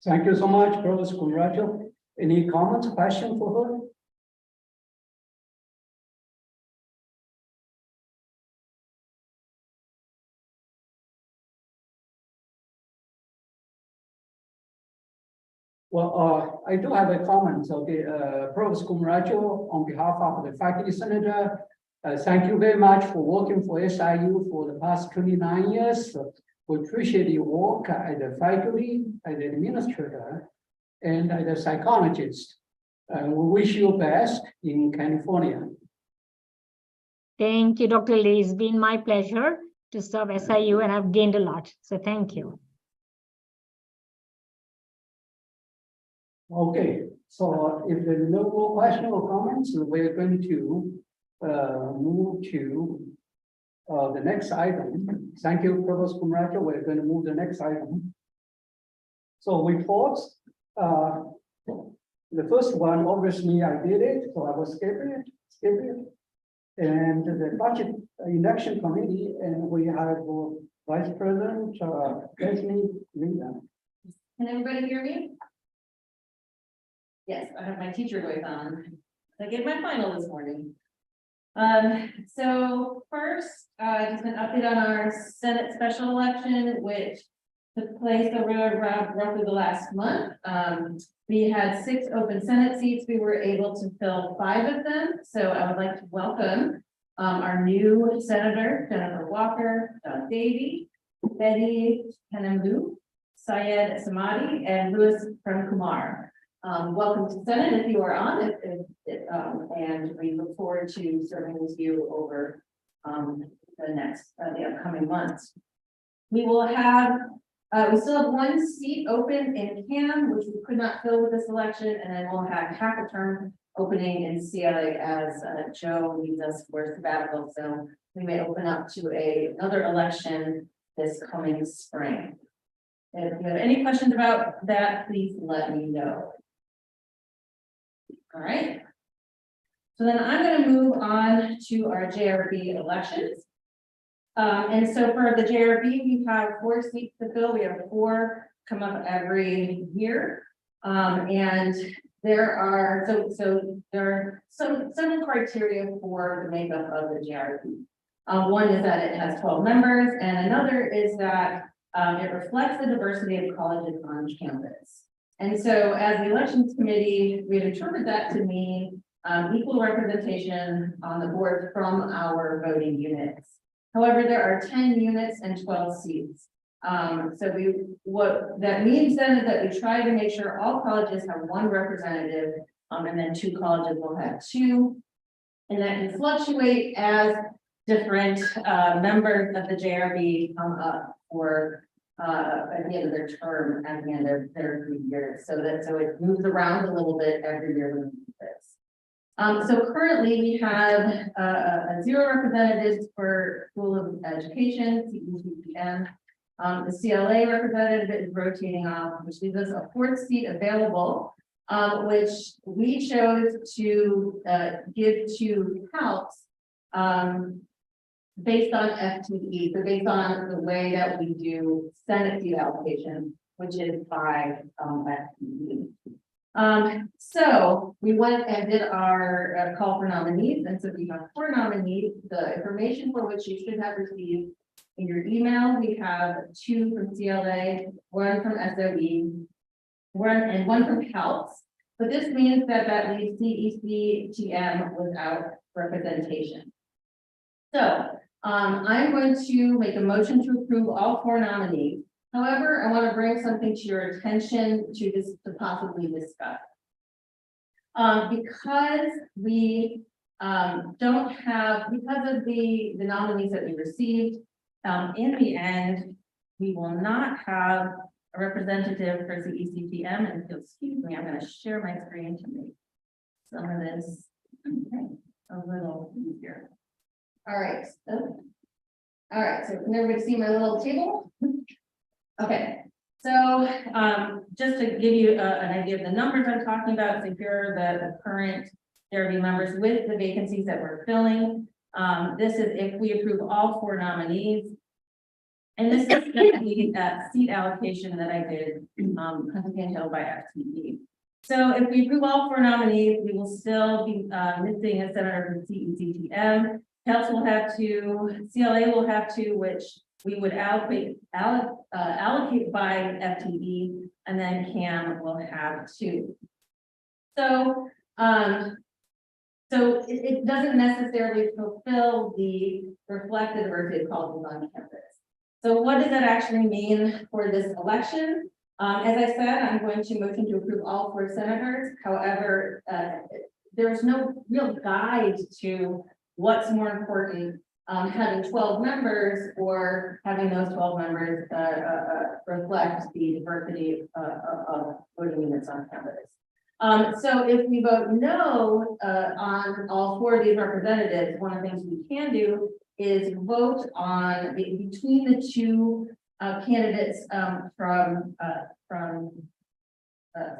Thank you so much, Provost Cumaracho. Any comments, question for her? Well, I do have a comment. Okay, Provost Cumaracho, on behalf of the faculty senator, thank you very much for working for SIU for the past 29 years. We appreciate your work as a faculty, as an administrator, and as a psychologist. We wish you best in California. Thank you, Dr. Lee. It's been my pleasure to serve SIU, and I've gained a lot. So thank you. Okay, so if there's no more questions or comments, we're going to move to the next item. Thank you, Provost Cumaracho. We're going to move the next item. So reports. The first one, obviously, I did it, so I was skipping it. And the budget election committee, and we have Vice President Leslie Linda. Can everybody hear me? Yes, I have my teacher voice on. I gave my final this morning. So first, just an update on our Senate special election, which took place over roughly the last month. We had 6 open Senate seats. We were able to fill 5 of them. So I would like to welcome our new Senator, Jennifer Walker, Doug Davey, Betty Penemlu, Syed Samadi, and Louis Premkumar. Welcome to Senate if you are on, and we look forward to serving with you over the upcoming months. We will have, we still have 1 seat open in CAM, which we could not fill with this election, and then we'll have half a term opening in CLA as Joe leads us for sabbatical. So we may open up to another election this coming spring. If you have any questions about that, please let me know. All right. So then I'm going to move on to our JRB elections. And so for the JRB, we have 4 seats to fill. We have 4 come up every year. And there are, there are several criteria for the makeup of the JRB. One is that it has 12 members, and another is that it reflects the diversity of colleges on campus. And so as the elections committee, we've interpreted that to mean equal representation on the board from our voting units. However, there are 10 units and 12 seats. So what that means then is that we try to make sure all colleges have 1 representative, and then 2 colleges will have 2. And that can fluctuate as different members of the JRB come up for at the end of their term, at the end of their 3 years. So it moves around a little bit every year when we do this. So currently we have 0 representatives for School of Education, CECTM. The CLA representative is rotating off, which leaves us a 4th seat available, which we chose to give to HALPS based on FTE, so based on the way that we do Senate seat allocation, which is by FTE. So we went and did our call for nominees, and so we have 4 nominees, the information for which you should have received in your email. We have 2 from CLA, 1 from SOE, 1 from HALPS. But this means that leaves CECTM without representation. So I'm going to make a motion to approve all 4 nominees. However, I want to bring something to your attention to possibly discuss. Because we don't have, because of the nominees that we received, in the end, we will not have a representative for CECTM, and if you'll excuse me, I'm going to share my screen to make some of this a little easier. All right. So can everybody see my little table? Okay. So just to give you an idea of the numbers I'm talking about, so here are the current JRB members with the vacancies that we're filling. This is if we approve all 4 nominees. And this is the seat allocation that I did, handled by FTE. So if we approve all 4 nominees, we will still be missing a senator from CECTM. HALPS will have 2, CLA will have 2, which we would allocate by FTE, and then CAM will have 2. So, it doesn't necessarily fulfill the reflected diversity of colleges on campus. So what does that actually mean for this election? As I said, I'm going to motion to approve all 4 senators. However, there's no real guide to what's more important, having 12 members or having those 12 members reflect the diversity of voting units on campus. So if we vote no on all 4 of these representatives, one of the things we can do is vote on between the 2 candidates from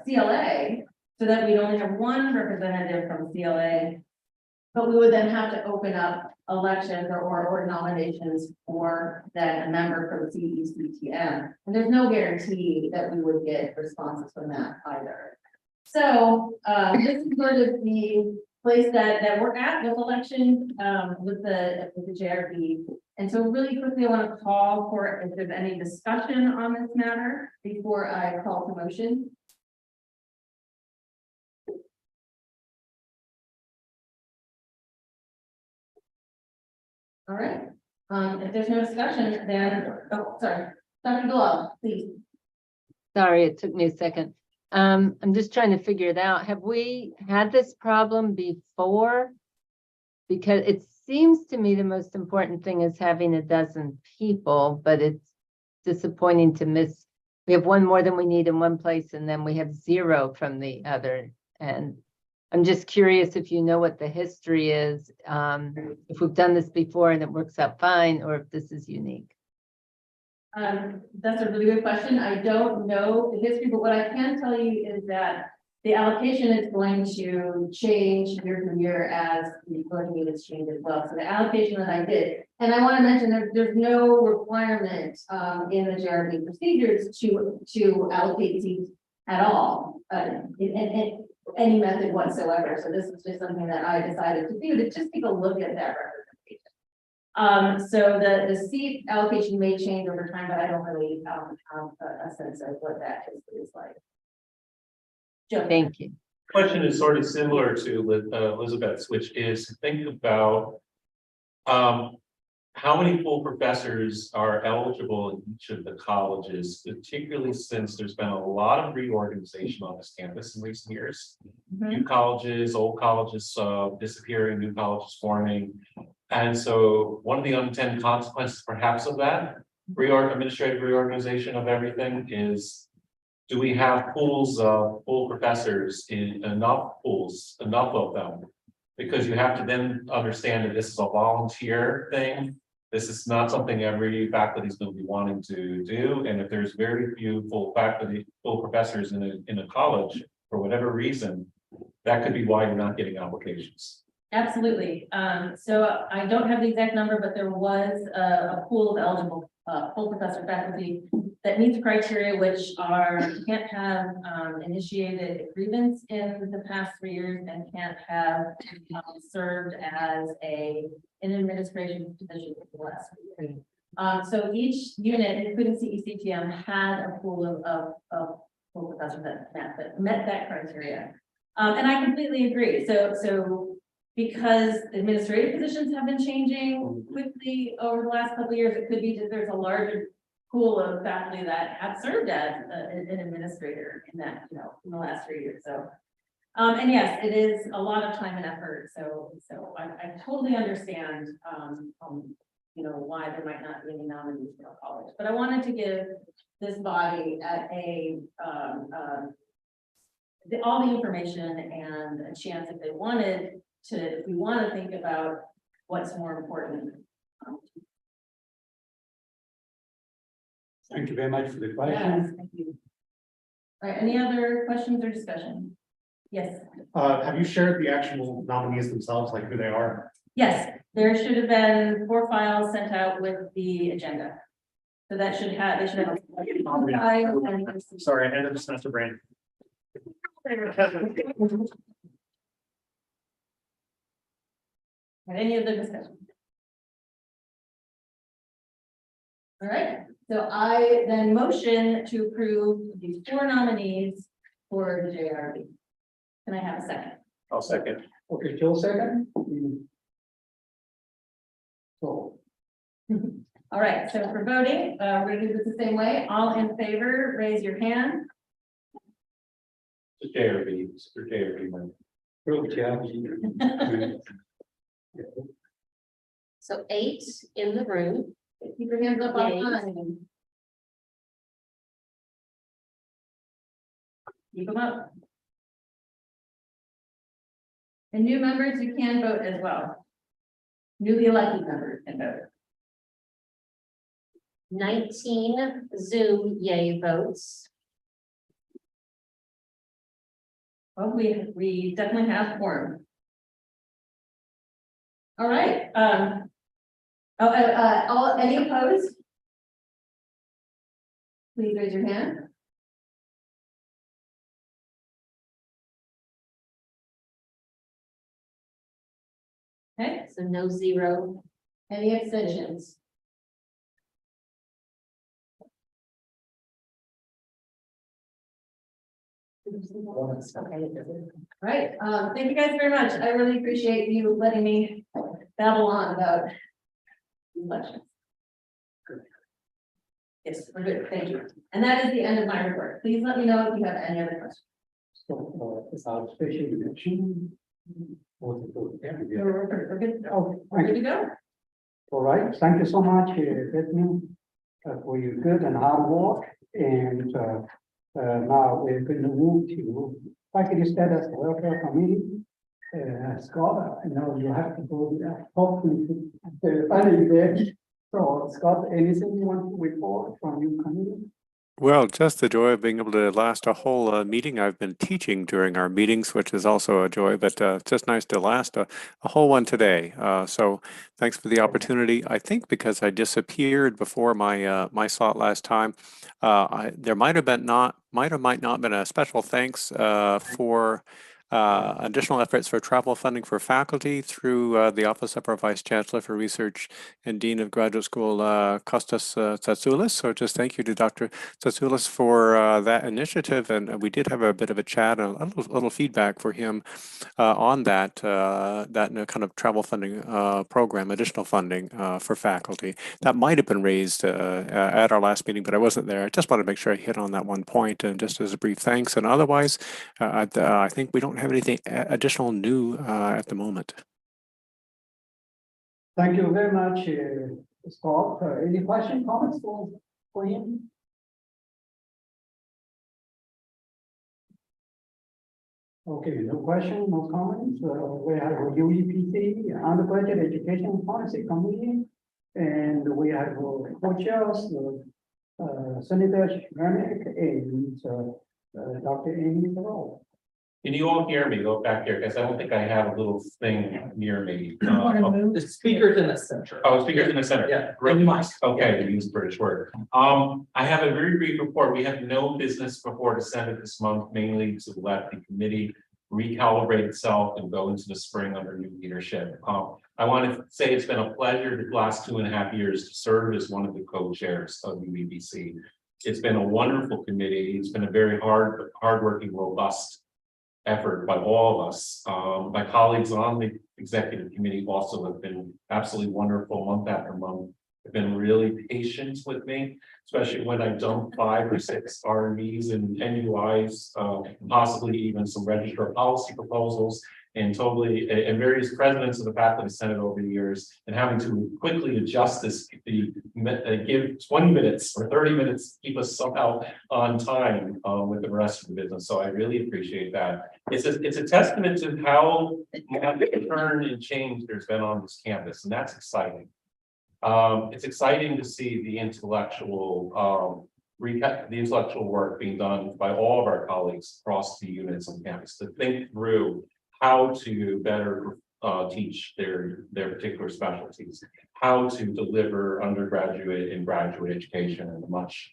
CLA, so that we only have 1 representative from CLA, but we would then have to open up elections or nominations for then a member from CECTM. And there's no guarantee that we would get responses from that either. So this is sort of the place that we're at with election with the JRB. And so really quickly, I want to call for if there's any discussion on this matter before I call for motion. All right. If there's no discussion, then, oh, sorry, Dr. Bilal, please. Sorry, it took me a second. I'm just trying to figure it out. Have we had this problem before? Because it seems to me the most important thing is having a dozen people, but it's disappointing to miss. We have 1 more than we need in one place, and then we have 0 from the other. And I'm just curious if you know what the history is, if we've done this before and it works out fine, or if this is unique. That's a really good question. I don't know the history, but what I can tell you is that the allocation is going to change year to year as the voting units change as well. So the allocation that I did, and I want to mention that there's no requirement in the JRB procedures to allocate seats at all, in any method whatsoever. So this is just something that I decided to do, to just take a look at that representation. So the seat allocation may change over time, but I don't really have a sense of what that is like. Joe. Thank you. Question is sort of similar to Elizabeth's, which is think about how many full professors are eligible in each of the colleges, particularly since there's been a lot of reorganization on this campus in recent years. New colleges, old colleges disappearing, new colleges forming. And so one of the unintended consequences perhaps of that administrative reorganization of everything is, do we have pools of full professors in enough of them? Because you have to then understand that this is a volunteer thing. This is not something every faculty is going to be wanting to do. And if there's very few full professors in a college, for whatever reason, that could be why you're not getting applications. Absolutely. So I don't have the exact number, but there was a pool of eligible full professor faculty that meets criteria, which are can't have initiated a grievance in the past 3 years and can't have served as an administration position for the last 3 years. So each unit, including CECTM, had a pool of full professors that met that criteria. And I completely agree. So because administrative positions have been changing quickly over the last couple of years, it could be that there's a larger pool of faculty that have served as an administrator in that, in the last 3 years. So, and yes, it is a lot of time and effort. So I totally understand, why there might not be any nominees for a college. But I wanted to give this body all the information and a chance if they wanted to, if we want to think about what's more important. Thank you very much for the Yes, question. thank you. All right, any other questions or discussion? Yes. Have you shared the actual nominees themselves, like who they are? Yes, there should have been 4 files sent out with the agenda. So that should have, they should have. Sorry, end of the semester brain. Any other discussion? All right, so I then motion to approve these 4 nominees for the JRB. Can I have a second? I'll second. Okay, Joe second. So, All right, so for voting, we're gonna do this the same way. All in favor, raise your hand. The JRB, Mr. JRB. So 8 in the room. Keep your hands up all the Yay. time. Keep them up. And new members, you can vote as well. Newly elected members can vote. 19 Zoom yay votes. Well, we definitely have quorum. All right, any opposed? Please raise your hand. Okay, So no 0. any abstentions? Okay. All right, thank you guys very much. I really appreciate you letting me babble on about elections. Yes, we're good, thank you. And that is the end of my report. Please let me know if you have any other questions. so it's our special election. We're good, Oh, we're good to go. all right, thank you so much, Bethany, for your good and hard work. And now we're going to move to faculty status welfare committee. Scott, I know you have to go there, hopefully, early there. So Scott, anything you want to report from your committee? Well, just the joy of being able to last a whole meeting. I've been teaching during our meetings, which is also a joy, but it's just nice to last a whole one today. So thanks for the opportunity. I think because I disappeared before my slot last time, there might not been a special thanks for additional efforts for travel funding for faculty through the Office of our Vice Chancellor for Research and Dean of Graduate School, Kostas Tsatsoulis. So just thank you to Dr. Tsatsoulis for that initiative. And we did have a bit of a chat, a little feedback for him on that kind of travel funding program, additional funding for faculty. That might have been raised at our last meeting, but I wasn't there. I just wanted to make sure I hit on that one point, and just as a brief thanks. And otherwise, I think we don't have anything additional new at the moment. Thank you very much, Scott. Any question, comments for him? Okay, no question, no comments. We have a UEPC, Undergraduate Education Policy Committee, and we have co-chairs, Senator Remick and Dr. Amy Burrow. Can you all hear me? Go back here, because I don't think I have a little thing near me. The speaker's in the center. Oh, speakers in the center. Yeah. Great. Okay, to use British word. I have a very brief report. We have no business before the Senate this month, mainly to let the committee recalibrate itself and go into the spring under new leadership. I want to say it's been a pleasure the last 2.5 years to serve as one of the co-chairs of UEBC. It's been a wonderful committee. It's been a very hardworking, robust effort by all of us. My colleagues on the executive committee also have been absolutely wonderful month after month. They've been really patient with me, especially when I dump 5 or 6 RMEs and NUIs, possibly even some registrar policy proposals, and various presidents of the faculty senate over the years, and having to quickly adjust this, give 20 minutes or 30 minutes, keep us somehow on time with the rest of the business. So I really appreciate that. It's a testament to how much turn and change there's been on this campus, and that's exciting. It's exciting to see the intellectual work being done by all of our colleagues across the units on campus to think through how to better teach their particular specialties, how to deliver undergraduate and graduate education in a much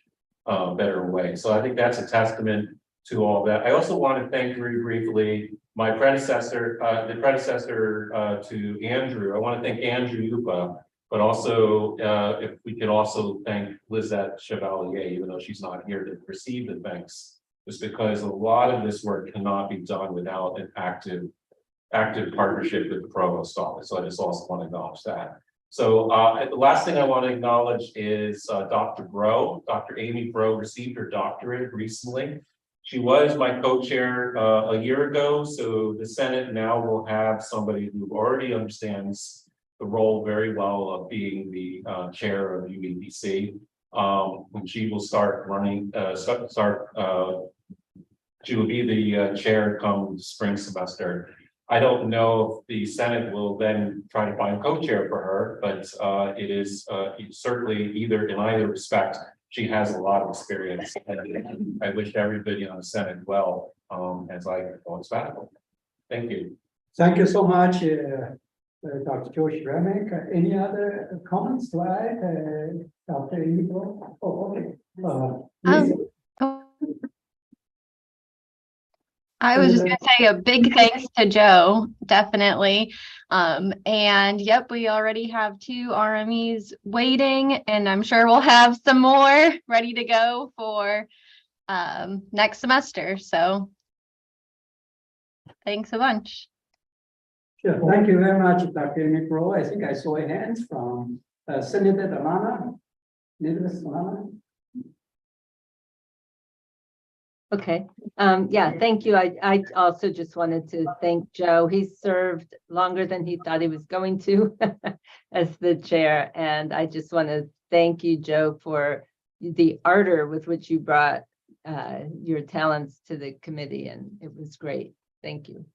better way. So I think that's a testament to all that. I also want to thank very briefly my predecessor, the predecessor to Andrew. I want to thank Andrew Yupa, but also if we could also thank Lizette Chevalier, even though she's not here to receive the thanks, just because a lot of this work cannot be done without an active partnership with the provost office. So I just also want to acknowledge that. So the last thing I want to acknowledge is Dr. Breaux. Dr. Amy Breaux received her doctorate recently. She was my co-chair a year ago. So the Senate now will have somebody who already understands the role very well of being the chair of UEBC. When she will start running, she will be the chair come spring semester. I don't know if the Senate will then try to find co-chair for her, but it is certainly in either respect, she has a lot of experience. And I wish everybody on the Senate well as I go on sabbatical. Thank you. Thank you so much, Dr. Josh Remick. Any other comments to add, Dr. Ebro? Oh, okay. I was just going to say a big thanks to Joe, definitely. And yep, we already have 2 RMEs waiting, and I'm sure we'll have some more ready to go for next semester. So thanks a bunch. Sure. Thank you very much, Dr. Ebro. I think I saw a hand from Senator Alana. Okay, yeah, thank you. I also just wanted to thank Joe. He served longer than he thought he was going to as the chair. And I just want to thank you, Joe, for the ardor with which you brought your talents to the committee. And it was great. Thank you.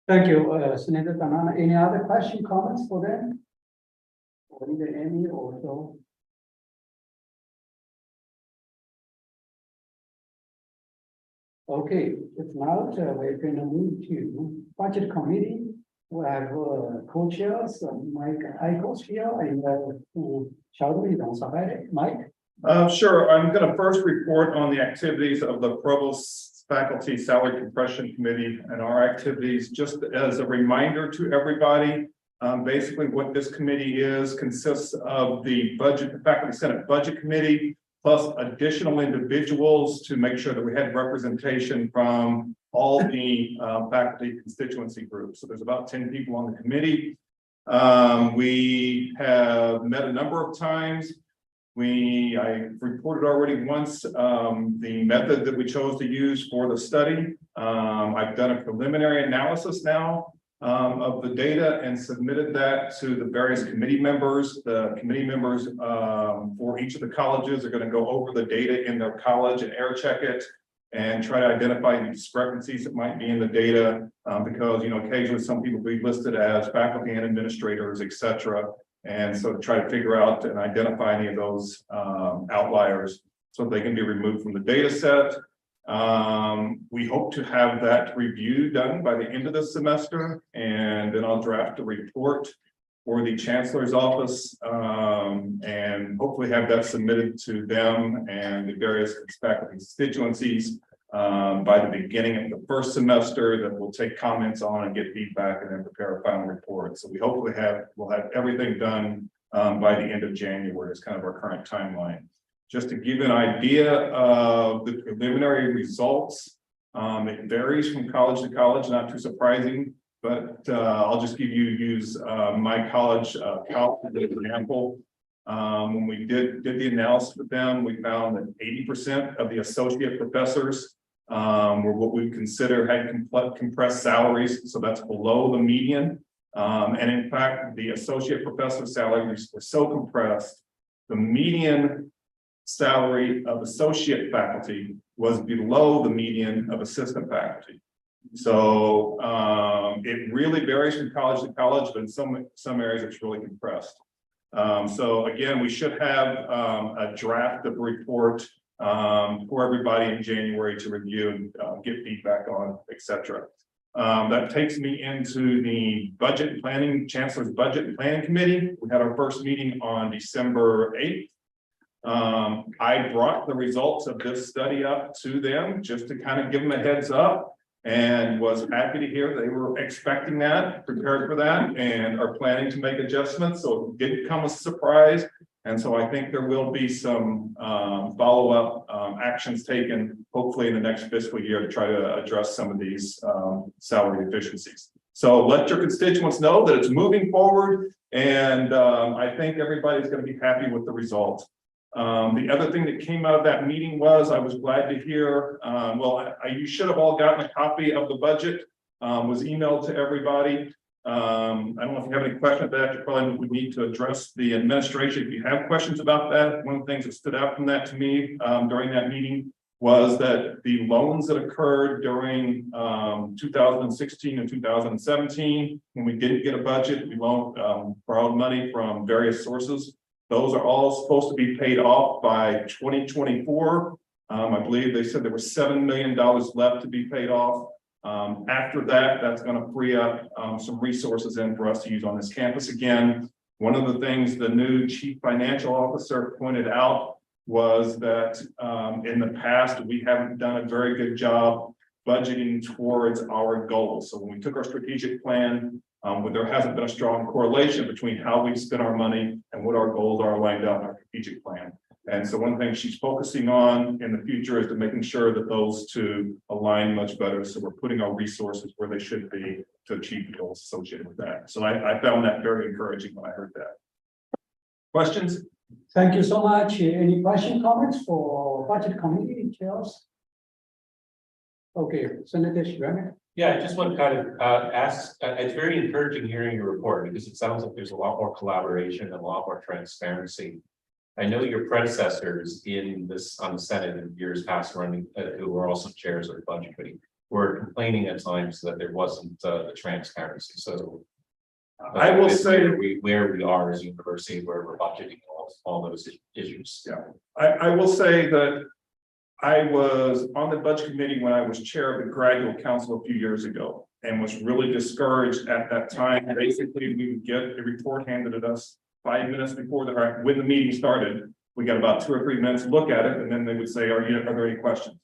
Thank you, Senator Tanana. Any other question, comments for them? Or either Amy or Joe? Okay, if not, we're gonna move to budget committee. We have co-chairs, Mike Ickles here and Xiaodong Dong. Mike? Sure, I'm gonna first report on the activities of the Provost Faculty Salary Compression Committee and our activities, just as a reminder to everybody. Basically, what this committee is consists of the Faculty Senate Budget Committee, plus additional individuals to make sure that we had representation from all the faculty constituency groups. So there's about 10 people on the committee. We have met a number of times. I reported already once the method that we chose to use for the study. I've done a preliminary analysis now of the data and submitted that to the various committee members. The committee members for each of the colleges are going to go over the data in their college and air check it and try to identify the discrepancies that might be in the data because, you know, occasionally some people be listed as faculty and administrators, et cetera. And so try to figure out and identify any of those outliers so they can be removed from the data set. We hope to have that review done by the end of the semester, and then I'll draft a report for the chancellor's office and hopefully have that submitted to them and the various faculty constituencies by the beginning of the first semester that we'll take comments on and get feedback and then prepare a final report. So we hopefully we'll have everything done by the end of January is kind of our current timeline. Just to give you an idea of the preliminary results, it varies from college to college, not too surprising, but I'll just use my college as an example. When we did the analysis with them, we found that 80% of the associate professors were what we consider had compressed salaries, so that's below the median. And in fact, the associate professor salaries were so compressed, the median salary of associate faculty was below the median of assistant faculty. So it really varies from college to college, but in some areas it's really compressed. So again, we should have a draft of report for everybody in January to review and get feedback on, et cetera. That takes me into the budget planning, Chancellor's Budget and Planning Committee. We had our first meeting on December 8th. I brought the results of this study up to them just to kind of give them a heads up and was happy to hear they were expecting that, prepared for that, and are planning to make adjustments. So it didn't come as a surprise. And so I think there will be some follow-up actions taken, hopefully in the next fiscal year, to try to address some of these salary deficiencies. So let your constituents know that it's moving forward, and I think everybody's going to be happy with the result. The other thing that came out of that meeting was I was glad to hear, you should have all gotten a copy of the budget, was emailed to everybody. I don't know if you have any questions about that. You probably would need to address the administration if you have questions about that. One of the things that stood out from that to me during that meeting was that the loans that occurred during 2016 and 2017, when we didn't get a budget, we borrowed money from various sources. Those are all supposed to be paid off by 2024. I believe they said there was $7 million left to be paid off. After that, that's going to free up some resources in for us to use on this campus. Again, one of the things the new chief financial officer pointed out was that in the past, we haven't done a very good job budgeting towards our goals. So when we took our strategic plan, there hasn't been a strong correlation between how we spend our money and what our goals are lined out in our strategic plan. And so one thing she's focusing on in the future is to making sure that those two align much better. So we're putting our resources where they should be to achieve the goals associated with that. So I found that very encouraging when I heard that. Questions? Thank you so much. Any question, comments for budget committee chairs? Okay, Senator Schremer. Yeah, I just want to kind of ask, it's very encouraging hearing your report because it sounds like there's a lot more collaboration and a lot more transparency. I know your predecessors on the Senate in years past running, who were also chairs of the budget committee, were complaining at times that there wasn't the transparency. So I will say where we are as a university, where we're budgeting all those issues. Yeah, I will say that I was on the budget committee when I was chair of the graduate council a few years ago and was really discouraged at that time. Basically, we would get a report handed at us 5 minutes before when the meeting started. We got about 2 or 3 minutes to look at it, and then they would say, are there any questions?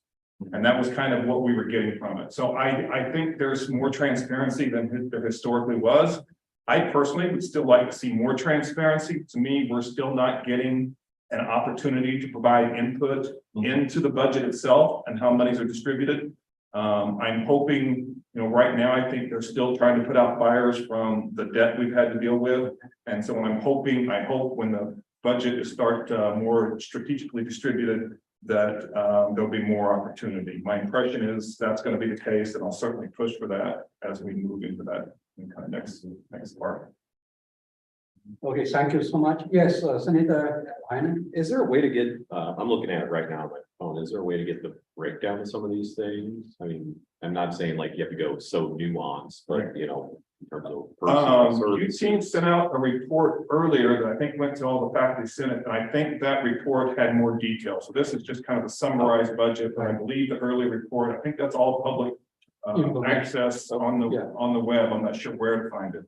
And that was kind of what we were getting from it. So I think there's more transparency than there historically was. I personally would still like to see more transparency. To me, we're still not getting an opportunity to provide input into the budget itself and how monies are distributed. I'm hoping, right now, I think they're still trying to put out fires from the debt we've had to deal with. And so I hope when the budget is more strategically distributed, that there'll be more opportunity. My impression is that's going to be the case, and I'll certainly push for that as we move into that kind of next part. Okay, thank you so much. Yes, Senator Heinen. Is there a way to get, I'm looking at it right now on my phone, is there a way to get the breakdown of some of these things? I mean, I'm not saying like you have to go so nuanced, but in terms of. Your team sent out a report earlier that I think went to all the faculty senate, and I think that report had more detail. So this is just kind of a summarized budget, but I believe the early report, I think that's all public access on the web. I'm not sure where to find it.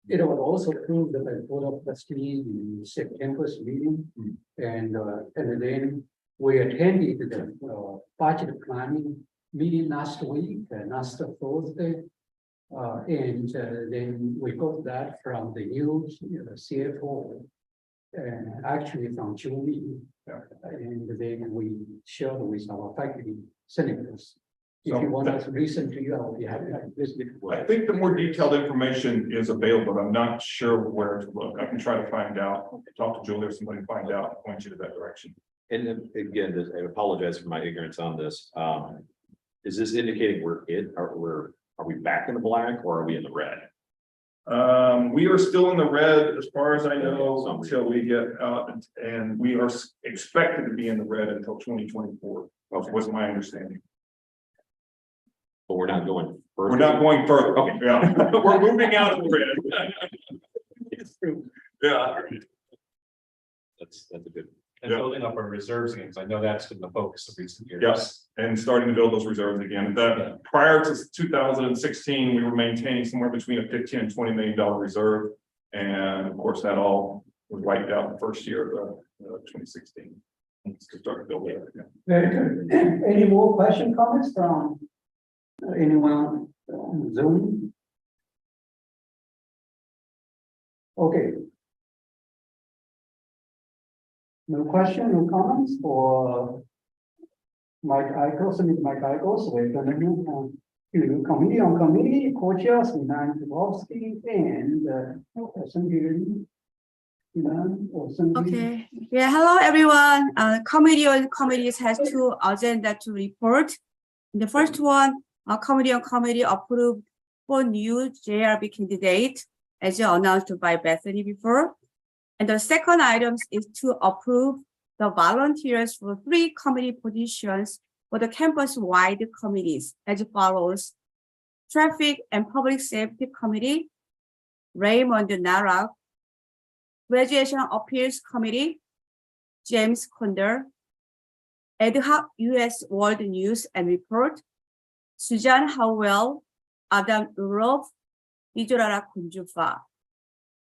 It was also approved by the Board of Trustees in September's meeting, and then we attended the budget planning meeting last week, last Thursday. And then we got that from the new CFO, and actually from Julie. And then we shared with our faculty senators. If you want us to listen to you, I'll be happy to listen. I think the more detailed information is available, but I'm not sure where to look. I can try to find out, talk to Julie or somebody, find out, point you to that direction. And then again, I apologize for my ignorance on this. Is this indicating are we back in the black or are we in the red? We are still in the red as far as I know until we get out, and we are expected to be in the red until 2024. Was my understanding. But we're not going further. We're not going further. Okay, yeah. We're moving out of the red. Yeah. That's a good. And building up our reserves again, because I know that's been the focus of recent years. Yes, and starting to build those reserves again. That prior to 2016, we were maintaining somewhere between a $15 and $20 million reserve. And of course, that all was wiped out in the first year of 2016. To start building it again. Very good. Any more comments from anyone on Zoom? Okay. No question, no comments for Mike Ickles, we're gonna move on to committee co-chairs, Nan Dubowski and Cindy. Okay. Yeah. Hello, everyone. Committee on Committees has 2 agendas to report. The first one, Committee on Committee approved 4 new JRB candidates, as announced by Bethany before. And the second item is to approve the volunteers for 3 committee positions for the campus-wide committees as follows: Traffic and Public Safety Committee, Raymond Narak; Graduation Appeals Committee, James Konder; Ad hoc U.S. World News and Report, Suzanne Howell, Adam Urov, Vijorara Kunjufa.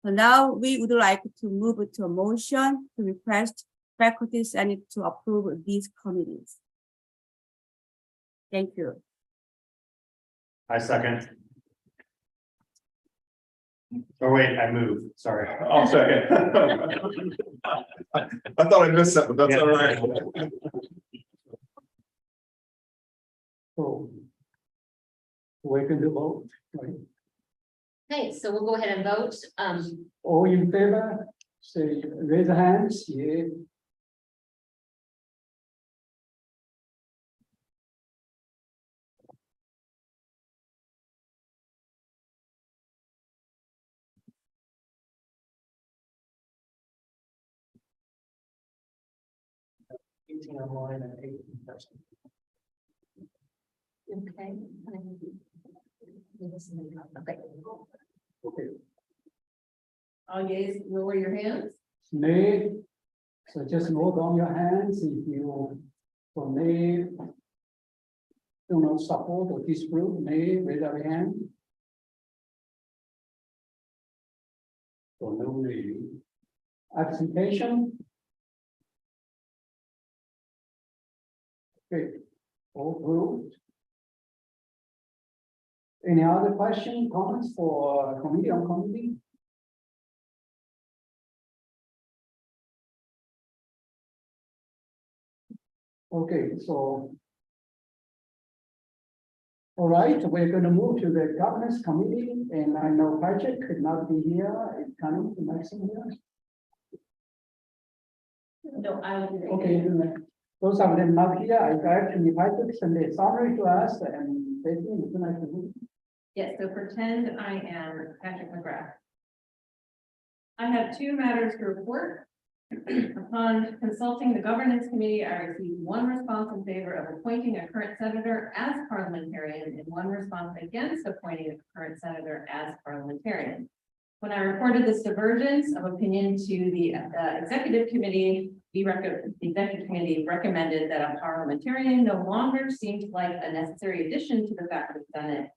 So now we would like to move to a motion to request Faculty Senate to approve these committees. Thank you. I second. Oh, wait, I move. Sorry. I'll second. I thought I missed that, but that's all right. So we can do both, right? Okay, so we'll go ahead and vote. All in favor, say, raise your hands. Yeah. Online and 18 person. Okay. Okay. Okay. All yeas, lower your hands. Nay. So just note on your hands if you So may do not support or disapprove, may raise their hand. So no may. Abstention. Okay, all approved. Any other question, comments for committee on committee? Okay, so. All right, we're going to move to the governance committee, and I know Patrick could not be here. It's coming to Maxim here. No, I will be. Okay, those of them not here, I actually Patrick send a summary to us and they think it's nice to meet. Yes, so pretend I am Patrick McGrath. I have two matters to report. Upon consulting the governance committee, I received one response in favor of appointing a current senator as parliamentarian and one response against appointing a current senator as parliamentarian. When I reported this divergence of opinion to the executive committee, the executive committee recommended that a parliamentarian no longer seemed like a necessary addition to the faculty senate.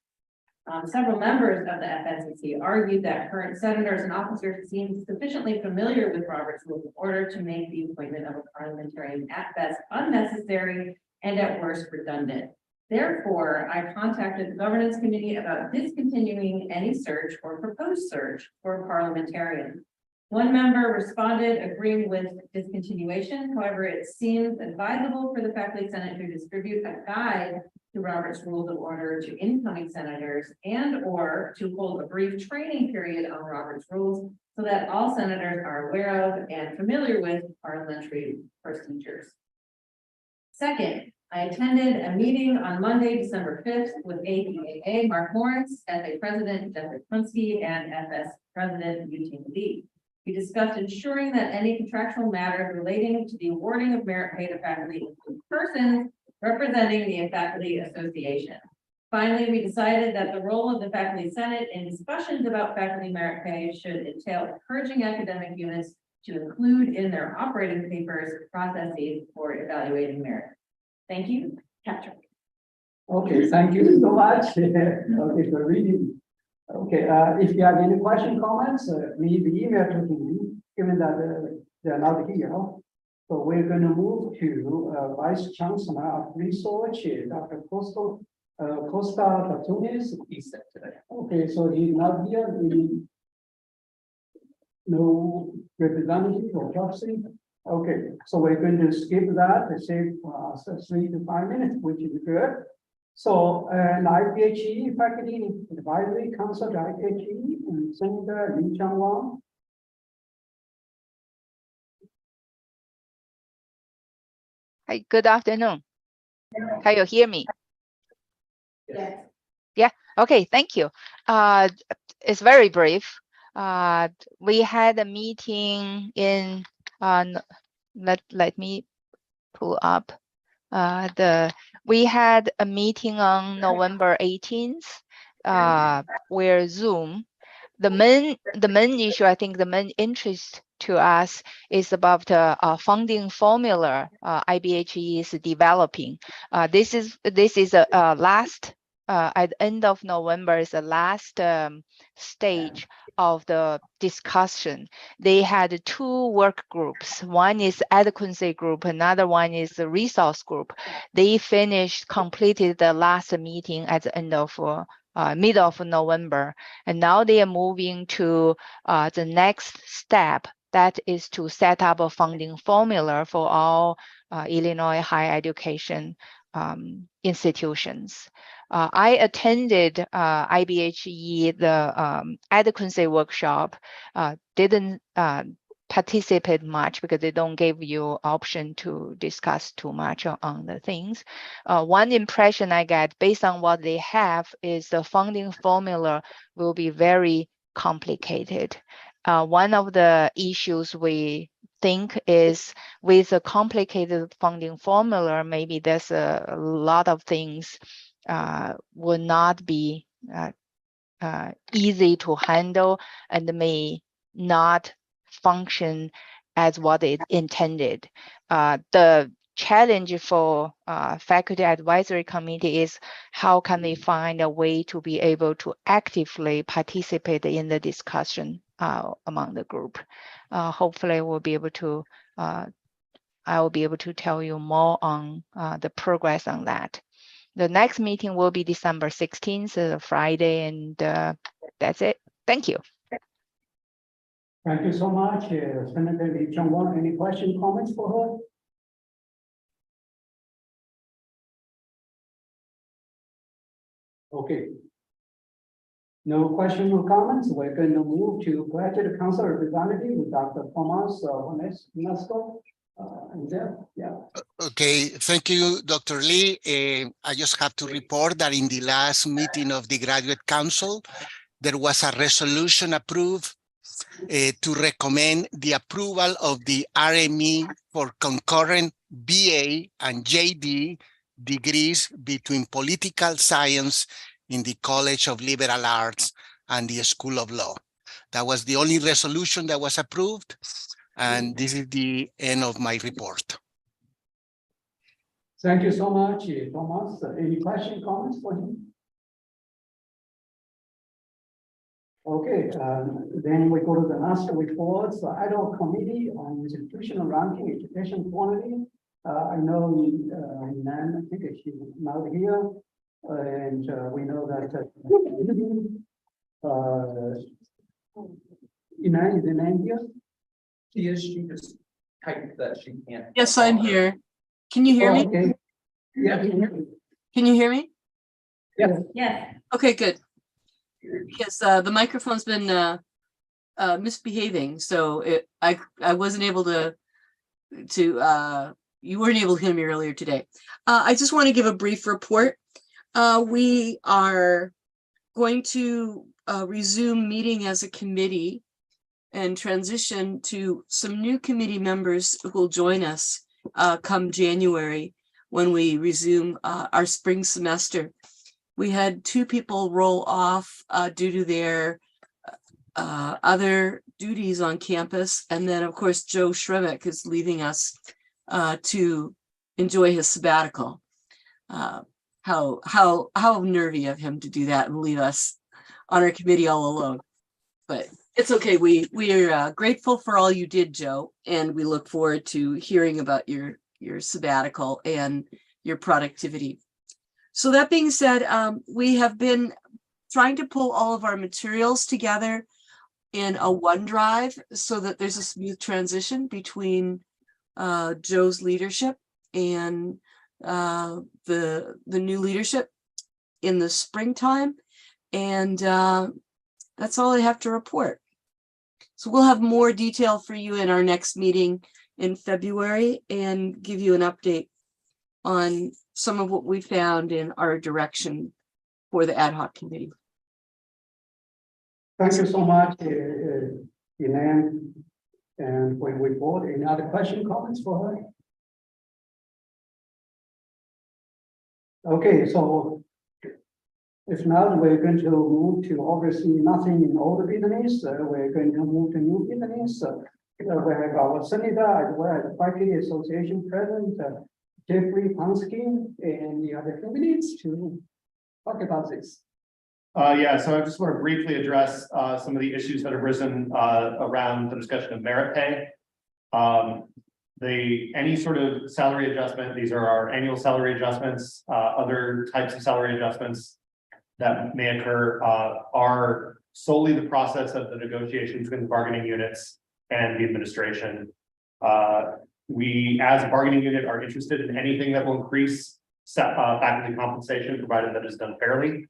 Several members of the FSCC argued that current senators and officers seemed sufficiently familiar with Robert's Rules of Order to make the appointment of a parliamentarian at best unnecessary and at worst redundant. Therefore, I contacted the governance committee about discontinuing any search or proposed search for a parliamentarian. One member responded agreeing with discontinuation. However, it seems advisable for the faculty senate to distribute a guide to Robert's Rules of Order to incoming senators and or to hold a brief training period on Robert's Rules so that all senators are aware of and familiar with parliamentary procedures. Second, I attended a meeting on Monday, December 5th with APAA, Mark Morris, FA President, Jeffrey Prunsky, and FS President, Eugene Lee. We discussed ensuring that any contractual matters relating to the awarding of merit pay to faculty include persons representing the faculty association. Finally, we decided that the role of the faculty senate in discussions about faculty merit pay should entail encouraging academic units to include in their operating papers processes for evaluating merit. Thank you, Patrick. Okay, thank you so much. Okay, for reading. Okay, if you have any question, comments, leave the email to me, given that they're not here. So we're going to move to Vice Chancellor of Research, Dr. Costa Batunes. Okay, so he's not here. No representative or proxy. Okay, so we're going to skip that, save 3 to 5 minutes, which is good. So, an IPHE faculty advisory council, IPHE, and Senator Lee Chang-Wang. Hi, good afternoon. Can you hear me? Yes. Yeah, okay, thank you. It's very brief. We had a meeting in, let me pull up. We had a meeting on November 18th, where Zoom, the main issue, I think the main interest to us is about the funding formula IBHE is developing. This is a last, at the end of November is the last stage of the discussion. They had 2 work groups. One is adequacy group, another one is the resource group. They completed the last meeting at the end of middle of November, and now they are moving to the next step. That is to set up a funding formula for all Illinois higher education institutions. I attended IBHE, the adequacy workshop, didn't participate much because they don't give you option to discuss too much on the things. One impression I get based on what they have is the funding formula will be very complicated. One of the issues we think is with a complicated funding formula, maybe there's a lot of things will not be easy to handle and may not function as what it intended. The challenge for faculty advisory committee is how can they find a way to be able to actively participate in the discussion among the group. Hopefully we'll be able to, I will be able to tell you more on the progress on that. The next meeting will be December 16th, Friday, and that's it. Thank you. Thank you so much, Senator Lee Chong-won. Any question, comments for her? Okay. No question or comments. We're going to move to Graduate Council representative with Dr. Thomas Nesco. Yeah. Okay, thank you, Dr. Lee. I just have to report that in the last meeting of the Graduate Council, there was a resolution approved to recommend the approval of the RME for concurrent BA and JD degrees between political science in the College of Liberal Arts and the School of Law. That was the only resolution that was approved. And this is the end of my report. Thank you so much, Thomas. Any question, comments for him? Okay, then we go to the last report. So adult committee on institutional ranking, education quality. I know Nan, I think she's not here, and we know that Inan, is Inan here? She is, she just typed that she can't. Yes, I'm here. Can you hear me? Okay. Yeah. Can you hear me? Yes. Yes. Okay, good. Yes, the microphone's been misbehaving, so I wasn't able to you weren't able to hear me earlier today. I just want to give a brief report. We are going to resume meeting as a committee and transition to some new committee members who will join us come January when we resume our spring semester. We had 2 people roll off due to their other duties on campus. And then, of course, Joe Shremick is leaving us to enjoy his sabbatical. How nervy of him to do that and leave us on our committee all alone. But it's okay. We are grateful for all you did, Joe, and we look forward to hearing about your sabbatical and your productivity. So that being said, we have been trying to pull all of our materials together in a OneDrive so that there's a smooth transition between Joe's leadership and the new leadership in the springtime. And that's all I have to report. So we'll have more detail for you in our next meeting in February and give you an update on some of what we found in our direction for the ad hoc committee. Thank you so much, Inan. And when we vote, any other question, comments for her? Okay, so if not, we're going to move to obviously nothing in old Vietnamese. We're going to move to new Vietnamese. We have our senator as well as faculty association president, Jeffrey Pansky, and the other candidates to talk about this. Yeah, so I just want to briefly address some of the issues that have risen around the discussion of merit pay. Any sort of salary adjustment, these are our annual salary adjustments, other types of salary adjustments that may occur are solely the process of the negotiations between the bargaining units and the administration. We, as a bargaining unit, are interested in anything that will increase faculty compensation, provided that is done fairly.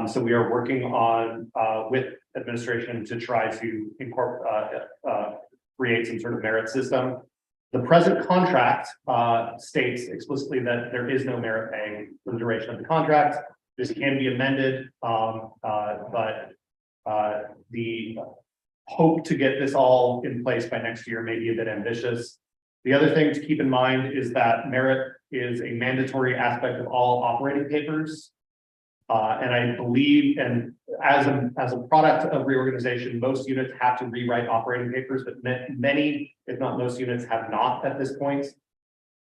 So we are working on with administration to try to create some sort of merit system. The present contract states explicitly that there is no merit pay for the duration of the contract. This can be amended, but the hope to get this all in place by next year may be a bit ambitious. The other thing to keep in mind is that merit is a mandatory aspect of all operating papers. And I believe, and as a product of reorganization, most units have to rewrite operating papers, but many, if not most units have not at this point.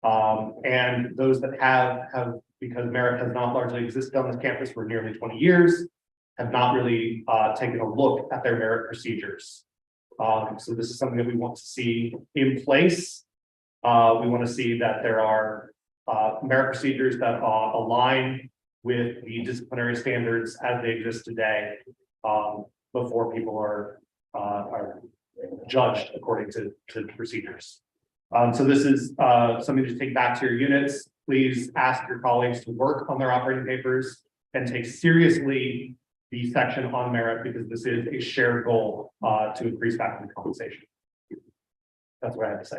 And those that have, because merit has not largely existed on this campus for nearly 20 years, have not really taken a look at their merit procedures. So this is something that we want to see in place. We want to see that there are merit procedures that align with the disciplinary standards as they exist today, before people are judged according to procedures. So this is something to take back to your units. Please ask your colleagues to work on their operating papers and take seriously the section on merit, because this is a shared goal to increase faculty compensation. That's what I have to say.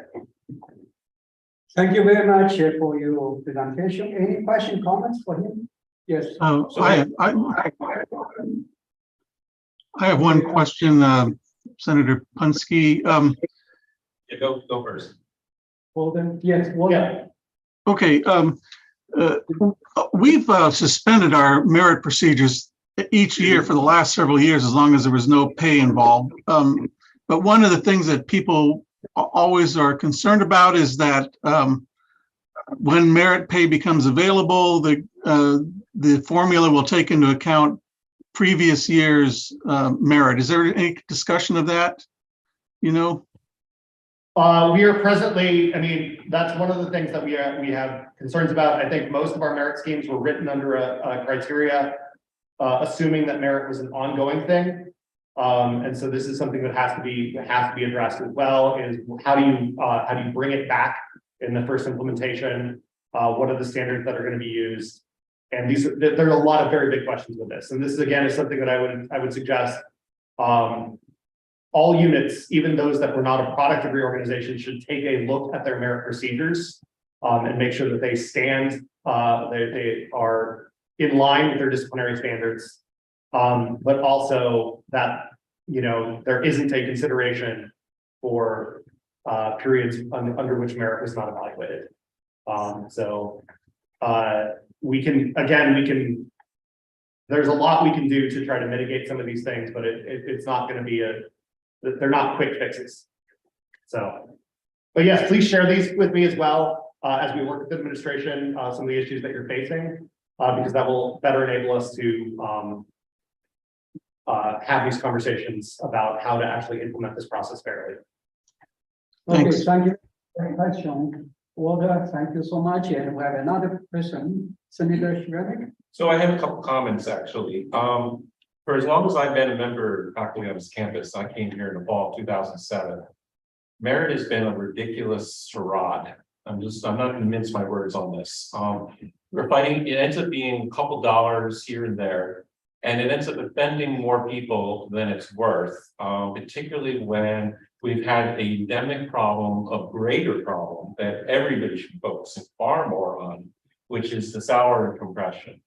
Thank you very much for your presentation. Any question, comments for him? Yes. I have one question, Senator Punske. Yeah, go first. Walden, yes, Walden. Okay, we've suspended our merit procedures each year for the last several years, as long as there was no pay involved. But one of the things that people always are concerned about is that when merit pay becomes available, the formula will take into account previous year's merit. Is there any discussion of that? You know? We are presently, I mean, that's one of the things that we have concerns about. I think most of our merit schemes were written under a criteria assuming that merit was an ongoing thing. And so this is something that has to be addressed as well, is how do you bring it back in the first implementation? What are the standards that are going to be used? And there are a lot of very big questions with this. And this again is something that I would suggest all units, even those that were not a product of reorganization, should take a look at their merit procedures and make sure that they stand, they are in line with their disciplinary standards, but also that, you know, there isn't a consideration for periods under which merit was not evaluated. We can, there's a lot we can do to try to mitigate some of these things, but it's not going to be they're not quick fixes. So, but yes, please share these with me as well as we work with the administration, some of the issues that you're facing, because that will better enable us to have these conversations about how to actually implement this process fairly. Okay, thank you very much, Walter. Thank you so much. And we have another person, Senator Shreddick. So I have a couple comments actually. For as long as I've been a member of faculty on this campus, I came here in the fall of 2007. Merit has been a ridiculous charade. I'm not going to mince my words on this. We're fighting, it ends up being a couple dollars here and there, and it ends up offending more people than it's worth, particularly when we've had a endemic problem, a greater problem that everybody should focus far more on, which is the salary compression.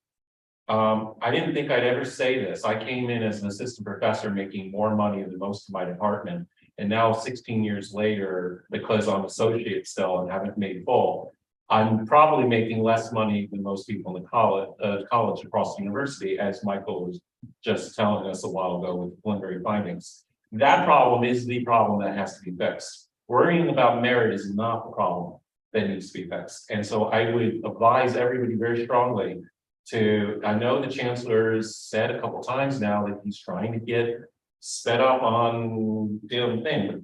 I didn't think I'd ever say this. I came in as an assistant professor making more money than most of my department. And now 16 years later, because I'm associate still and haven't made full, I'm probably making less money than most people in the college across the university, as Michael was just telling us a while ago with preliminary findings. That problem is the problem that has to be fixed. Worrying about merit is not the problem that needs to be fixed. And so I would advise everybody very strongly to, I know the chancellor has said a couple times now that he's trying to get sped up on the other thing, but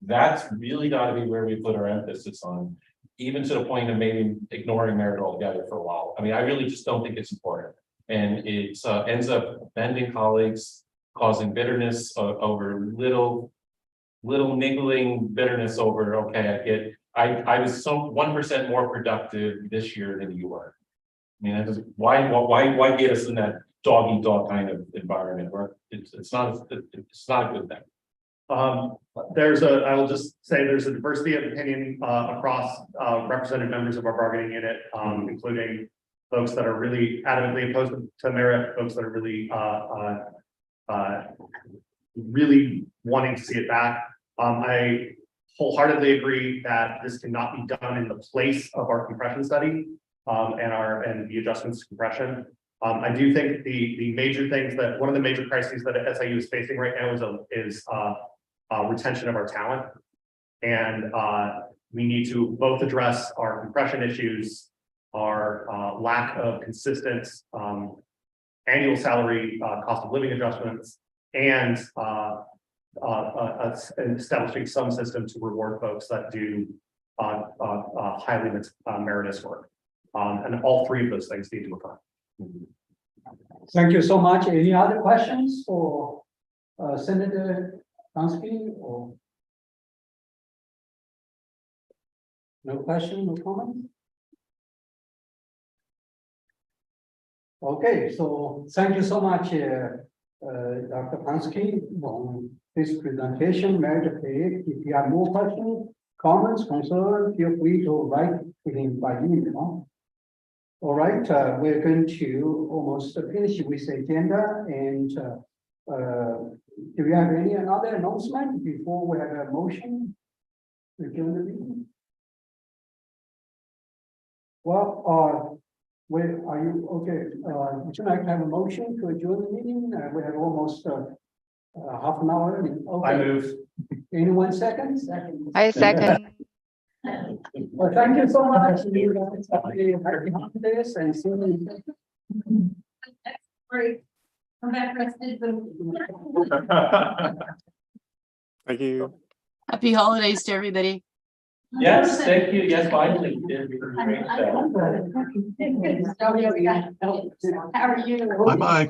that's really got to be where we put our emphasis on, even to the point of maybe ignoring merit altogether for a while. I mean, I really just don't think it's important. And it ends up offending colleagues, causing bitterness over little niggling bitterness over, okay, I was 1% more productive this year than you were. I mean, why get us in that dog eat dog kind of environment where it's not a good thing. I will just say there's a diversity of opinion across represented members of our bargaining unit, including folks that are really adamantly opposed to merit, folks that are really really wanting to see it back. I wholeheartedly agree that this cannot be done in the place of our compression study and the adjustments to compression. I do think the major things that one of the major crises that SIU is facing right now is retention of our talent. And we need to both address our compression issues, our lack of consistent annual salary cost of living adjustments, and establishing some system to reward folks that do highly meritorious work. And all three of those things need to occur. Thank you so much. Any other questions for Senator Pansky or? No question, no comment? Okay, so thank you so much, Dr. Pansky, on this presentation, merit pay. If you have more questions, comments, concerns, feel free to write to him by email. All right, we're going to almost finish with the agenda, and do we have any other announcement before we have a motion to adjourn the meeting? Well, where are you? Okay, would you like to have a motion to adjourn the meeting? We have almost half an hour. Okay. I move. Anyone second? I second. Well, thank you so much. You guys have a happy holidays and see you. Great. Come back rested. Thank you. Happy holidays to everybody. Yes, thank you. Yes, finally. You did a great job. How are you? Bye-bye.